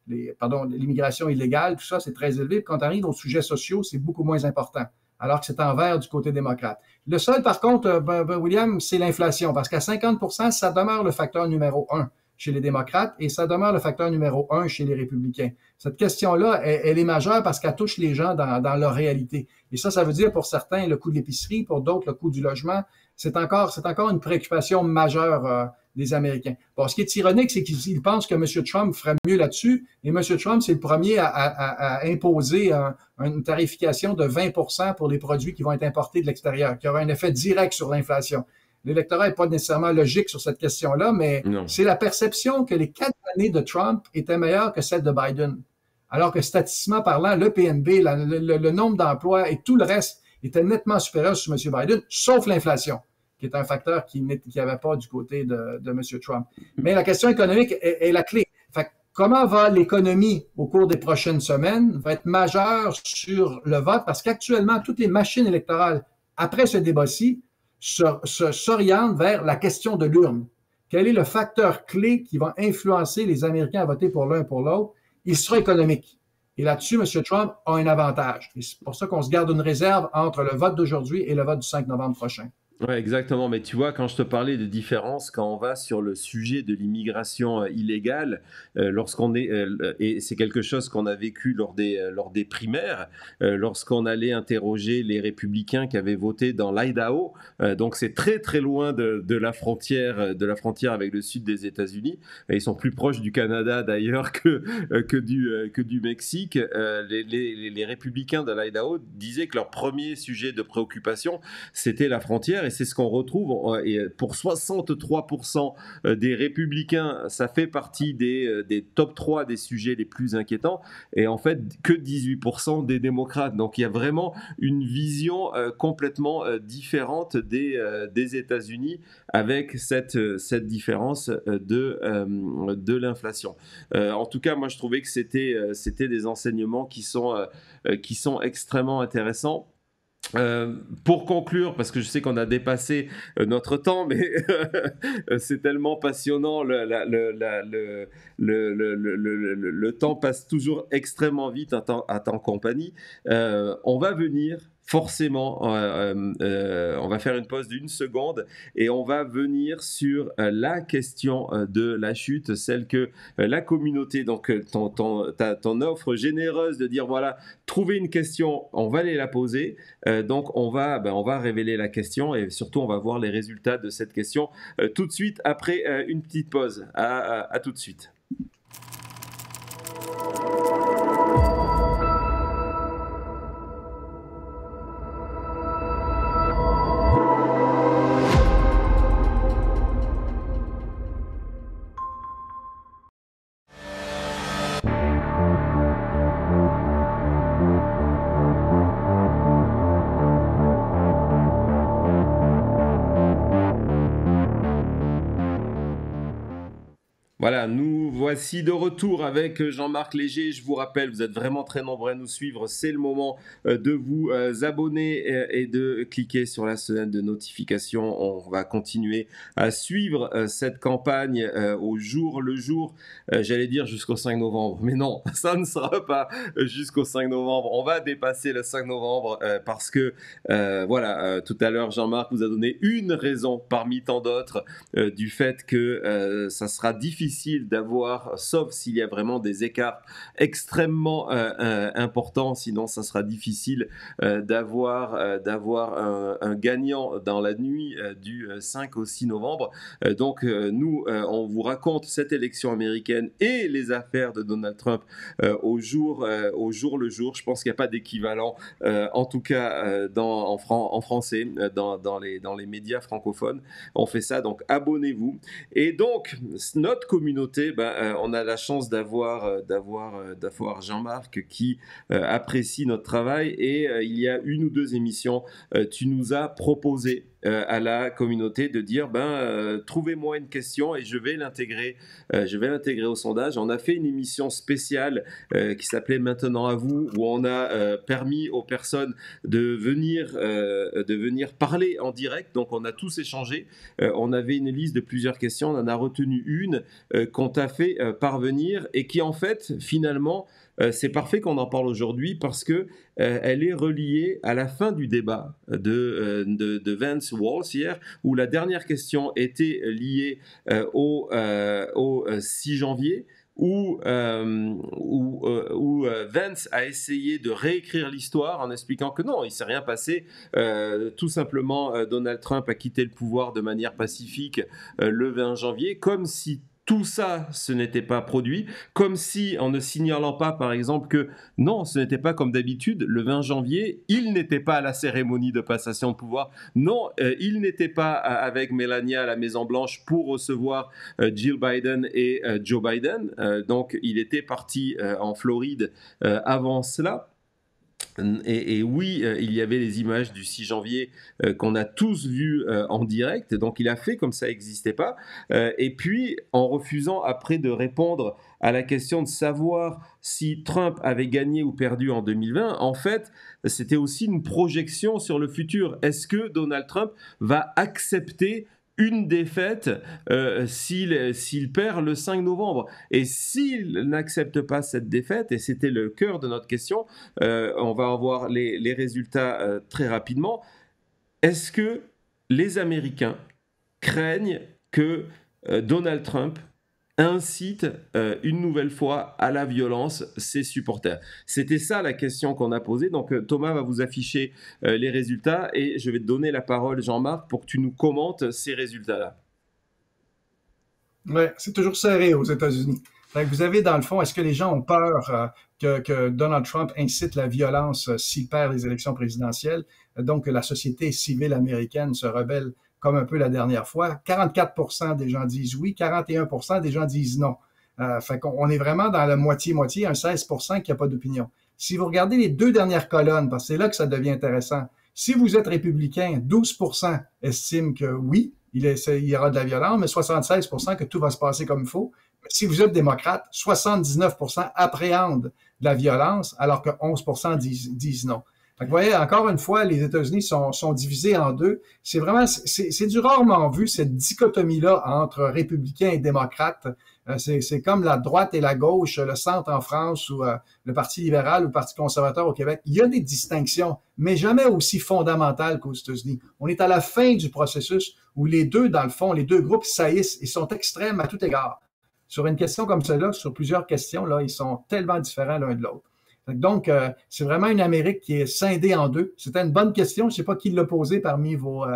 l'immigration illégale, tout ça, c'est très élevé. Quand on arrive aux sujets sociaux, c'est beaucoup moins important, alors que c'est en vert du côté démocrate. Le seul, par contre, William, c'est l'inflation, parce qu'à 50%, ça demeure le facteur numéro 1 chez les démocrates, et ça demeure le facteur numéro 1 chez les républicains. Cette question-là, elle est majeure parce qu'elle touche les gens dans leur réalité. Et ça veut dire pour certains le coût de l'épicerie, pour d'autres le coût du logement. C'est encore une préoccupation majeure des Américains. Bon, ce qui est ironique, c'est qu'ils pensent que M. Trump ferait mieux là-dessus, et M. Trump, c'est le premier à imposer une tarification de 20% pour les produits qui vont être importés de l'extérieur, qui aura un effet direct sur l'inflation. L'électorat n'est pas nécessairement logique sur cette question-là, mais c'est la perception que les 4 années de Trump étaient meilleures que celles de Biden. Alors que statistiquement parlant, le PNB, le nombre d'emplois et tout le reste était nettement supérieur sur M. Biden, sauf l'inflation, qui est un facteur qui n'y avait pas du côté de M. Trump. Mais la question économique est la clé. Fait, comment va l'économie au cours des prochaines semaines va être majeure sur le vote, parce qu'actuellement, toutes les machines électorales, après ce débat-ci, s'oriente vers la question de l'urne. Quel est le facteur clé qui va influencer les Américains à voter pour l'un pour l'autre? Il sera économique. Et là-dessus, M. Trump a un avantage. Et c'est pour ça qu'on se garde une réserve entre le vote d'aujourd'hui et le vote du 5 novembre prochain. Ouais, exactement. Mais tu vois, quand je te parlais de différence, quand on va sur le sujet de l'immigration illégale, lorsqu'on est, et c'est quelque chose qu'on a vécu lors des primaires, lorsqu'on allait interroger les républicains qui avaient voté dans l'Idaho, donc c'est très très loin de la frontière avec le sud des États-Unis. Ils sont plus proches du Canada d'ailleurs que du Mexique. Les républicains de l'Idaho disaient que leur premier sujet de préoccupation, c'était la frontière. et c'est ce qu'on retrouve. Et pour 63% des républicains, ça fait partie des top 3 des sujets les plus inquiétants, et en fait que 18% des démocrates. Donc il y a vraiment une vision complètement différente des États-Unis, avec cette différence de l'inflation. En tout cas, moi je trouvais que c'était des enseignements qui sont extrêmement intéressants. Pour conclure, parce que je sais qu'on a dépassé notre temps, mais c'est tellement passionnant, le temps passe toujours extrêmement vite à ta compagnie. On va venir forcément, on va faire une pause d'une seconde et on va venir sur la question de la chute, celle que la communauté, donc ton offre généreuse de dire voilà, trouver une question, on va aller la poser. Donc on va révéler la question et surtout on va voir les résultats de cette question tout de suite après une petite pause. À tout de suite. Voilà, nous voici de retour avec Jean-Marc Léger. Je vous rappelle, vous êtes vraiment très nombreux à nous suivre. C'est le moment de vous abonner et de cliquer sur la sonnette de notification. On va continuer à suivre cette campagne au jour le jour, j'allais dire jusqu'au 5 novembre. Mais non, ça ne sera pas jusqu'au 5 novembre. On va dépasser le 5 novembre parce que, tout à l'heure, Jean-Marc vous a donné une raison parmi tant d'autres du fait que ça sera difficile d'avoir, sauf s'il y a vraiment des écarts extrêmement importants, sinon ça sera difficile d'avoir un gagnant dans la nuit du 5 au 6 novembre. Donc nous, on vous raconte cette élection américaine et les affaires de Donald Trump au jour le jour. Je pense qu'il n'y a pas d'équivalent, en tout cas en français, dans les médias francophones. On fait ça, donc abonnez-vous. Et donc, notre communauté, on a la chance d'avoir Jean-Marc qui apprécie notre travail, et il y a une ou deux émissions, tu nous as proposé à la communauté de dire trouvez-moi une question et je vais l'intégrer au sondage. On a fait une émission spéciale qui s'appelait Maintenant à vous, où on a permis aux personnes de venir parler en direct. Donc on a tous échangé, on avait une liste de plusieurs questions, on en a retenu une qu'on t'a fait parvenir et qui en fait finalement c'est parfait qu'on en parle aujourd'hui parce que elle est reliée à la fin du débat de Vance Walz hier, où la dernière question était liée au 6 janvier, où Vance a essayé de réécrire l'histoire en expliquant que non, il ne s'est rien passé. Tout simplement, Donald Trump a quitté le pouvoir de manière pacifique le 20 janvier, comme si tout ça, ce n'était pas produit, comme si, en ne signalant pas, par exemple, que non, ce n'était pas comme d'habitude, le 20 janvier, il n'était pas à la cérémonie de passation de pouvoir, non, il n'était pas avec Melania à la Maison-Blanche pour recevoir Jill Biden et Joe Biden, donc il était parti en Floride avant cela. Et oui, il y avait les images du 6 janvier qu'on a tous vues en direct, donc il a fait comme ça n'existait pas. Et puis, en refusant après de répondre à la question de savoir si Trump avait gagné ou perdu en 2020, en fait, c'était aussi une projection sur le futur. Est-ce que Donald Trump va accepter une défaite s'il perd le 5 novembre? Et s'il n'accepte pas cette défaite, et c'était le cœur de notre question, on va en voir les résultats très rapidement. Est-ce que les Américains craignent que Donald Trump incite une nouvelle fois à la violence ses supporters? C'était ça la question qu'on a posée. Donc Thomas va vous afficher les résultats et je vais te donner la parole, Jean-Marc, pour que tu nous commentes ces résultats-là. Oui, c'est toujours serré aux États-Unis. Donc, vous avez, dans le fond, est-ce que les gens ont peur que Donald Trump incite la violence s'il perd les élections présidentielles, donc que la société civile américaine se rebelle comme un peu la dernière fois. 44% des gens disent oui, 41% des gens disent non. Fait qu'on est vraiment dans la moitié-moitié, un 16% qui n'a pas d'opinion. Si vous regardez les deux dernières colonnes, parce que c'est là que ça devient intéressant, si vous êtes républicain, 12% estiment que oui, il y aura de la violence, mais 76% que tout va se passer comme il faut. Si vous êtes démocrate, 79% appréhendent de la violence, alors que 11% disent non. Fait que vous voyez, encore une fois, les États-Unis sont divisés en deux. C'est vraiment, c'est du rarement vu, cette dichotomie-là entre républicains et démocrates. C'est comme la droite et la gauche, le centre en France ou le Parti libéral ou le Parti conservateur au Québec. Il y a des distinctions, mais jamais aussi fondamentales qu'aux États-Unis. On est à la fin du processus où les deux, dans le fond, les deux groupes saillissent et sont extrêmes à tout égard. Sur une question comme celle-là, sur plusieurs questions, là, ils sont tellement différents l'un de l'autre. Donc, c'est vraiment une Amérique qui est scindée en deux. C'était une bonne question. Je ne sais pas qui l'a posée parmi vos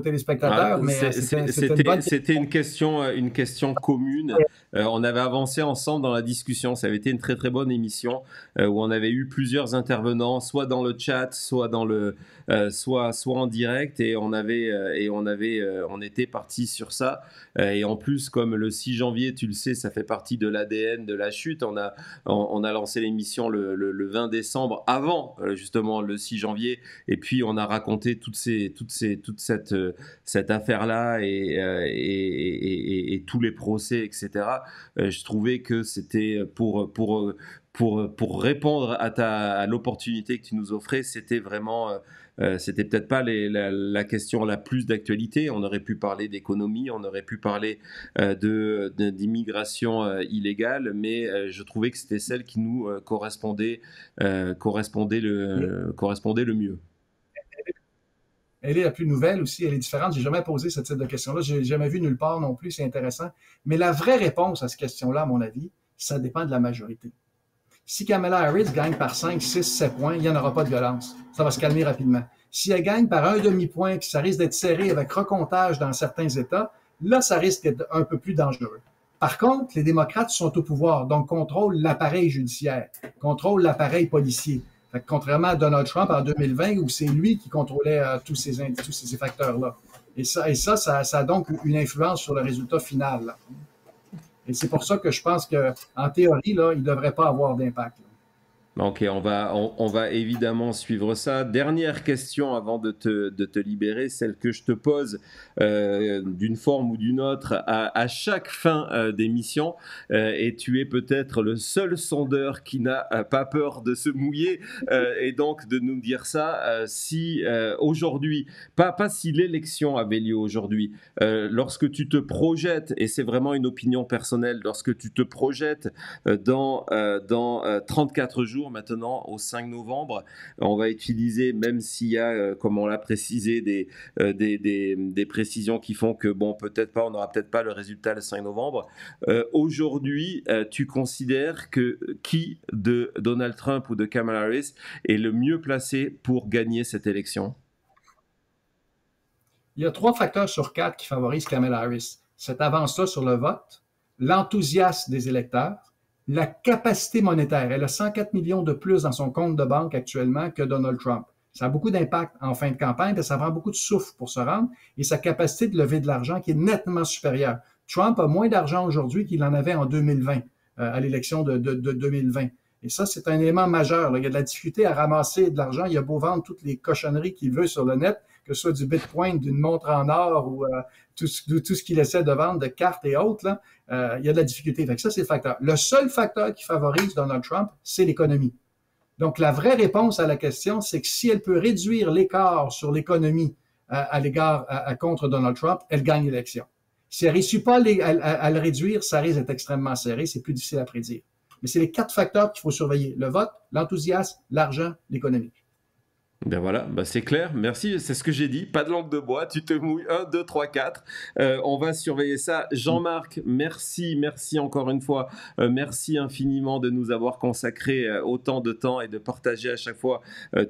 téléspectateurs, mais c'était une question commune. On avait avancé ensemble dans la discussion. Ça avait été une très très bonne émission où on avait eu plusieurs intervenants, soit dans le chat, soit dans soit en direct, et on était parti sur ça. Et en plus, comme le 6 janvier, tu le sais, ça fait partie de l'ADN de la chute. On a lancé l'émission le 20 décembre, avant justement le 6 janvier, et puis on a raconté toute cette affaire-là et tous les procès, etc. Je trouvais que c'était pour répondre à l'opportunité que tu nous offrais, c'était vraiment, c'était peut-être pas la question la plus d'actualité. On aurait pu parler d'économie, on aurait pu parler d'immigration illégale, mais je trouvais que c'était celle qui nous correspondait le mieux. Elle est la plus nouvelle aussi, elle est différente. J'ai jamais posé ce type de question-là, j'ai jamais vu nulle part non plus, c'est intéressant. Mais la vraie réponse à cette question-là, à mon avis, ça dépend de la majorité. Si Kamala Harris gagne par 5, 6, 7 points, il n'y en aura pas de violence. Ça va se calmer rapidement. Si elle gagne par un demi-point, puis ça risque d'être serré avec recomptage dans certains États, là, ça risque d'être un peu plus dangereux. Par contre, les démocrates sont au pouvoir, donc contrôlent l'appareil judiciaire, contrôlent l'appareil policier. Fait que contrairement à Donald Trump en 2020, où c'est lui qui contrôlait tous ces facteurs-là. Et ça a donc une influence sur le résultat final, là. Et c'est pour ça que je pense qu'en théorie, là, il ne devrait pas avoir d'impact. Ok, on va évidemment suivre ça. Dernière question avant de te libérer, celle que je te pose d'une forme ou d'une autre à chaque fin d'émission, et tu es peut-être le seul sondeur qui n'a pas peur de se mouiller et donc de nous dire ça. Si aujourd'hui, pas si l'élection avait lieu aujourd'hui, lorsque tu te projettes, et c'est vraiment une opinion personnelle, lorsque tu te projettes dans 34 jours, maintenant au 5 novembre, on va utiliser, même s'il y a, comme on l'a précisé, des précisions qui font que bon, peut-être pas, on n'aura peut-être pas le résultat le 5 novembre. Aujourd'hui, tu considères que qui de Donald Trump ou de Kamala Harris est le mieux placé pour gagner cette élection? Il y a 3 facteurs sur 4 qui favorisent Kamala Harris. Cette avance-là sur le vote, l'enthousiasme des électeurs, la capacité monétaire. Elle a 104 millions de plus dans son compte de banque actuellement que Donald Trump. Ça a beaucoup d'impact en fin de campagne, parce que ça prend beaucoup de souffle pour se rendre, et sa capacité de lever de l'argent qui est nettement supérieure. Trump a moins d'argent aujourd'hui qu'il en avait en 2020, à l'élection de 2020. Et ça, c'est un élément majeur, là. Il y a de la difficulté à ramasser de l'argent. Il a beau vendre toutes les cochonneries qu'il veut sur le net, que ce soit du Bitcoin, d'une montre en or ou tout ce qu'il essaie de vendre, de cartes et autres, là, il y a de la difficulté. Fait que ça, c'est le facteur. Le seul facteur qui favorise Donald Trump, c'est l'économie. Donc, la vraie réponse à la question, c'est que si elle peut réduire l'écart sur l'économie à l'égard contre Donald Trump, elle gagne l'élection. Si elle ne réussit pas à le réduire, ça risque d'être extrêmement serré. C'est plus difficile à prédire. Mais c'est les 4 facteurs qu'il faut surveiller. Le vote, l'enthousiasme, l'argent, l'économie. Ben voilà, ben c'est clair. Merci, c'est ce que j'ai dit. Pas de langue de bois, tu te mouilles. Un, 2, 3, 4. On va surveiller ça. Jean-Marc, merci, merci encore une fois. Merci infiniment de nous avoir consacré autant de temps et de partager à chaque fois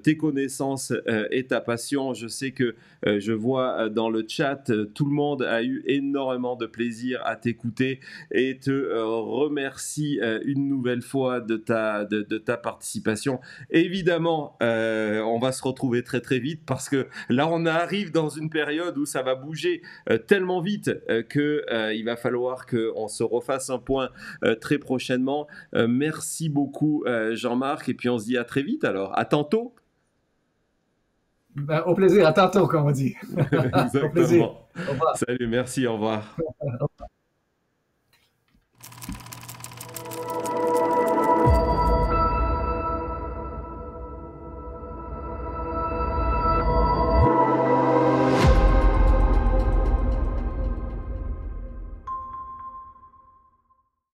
tes connaissances et ta passion. Je sais que je vois dans le chat, tout le monde a eu énormément de plaisir à t'écouter et te remercie une nouvelle fois de ta participation. Évidemment, on va se retrouver très très vite parce que là on arrive dans une période où ça va bouger tellement vite qu'il va falloir qu'on se refasse un point très prochainement. Merci beaucoup Jean-Marc et puis on se dit à très vite alors. À tantôt. Ben, au plaisir, à tantôt, comme on dit. Au plaisir. Exactement. Au revoir. Salut, merci, au revoir.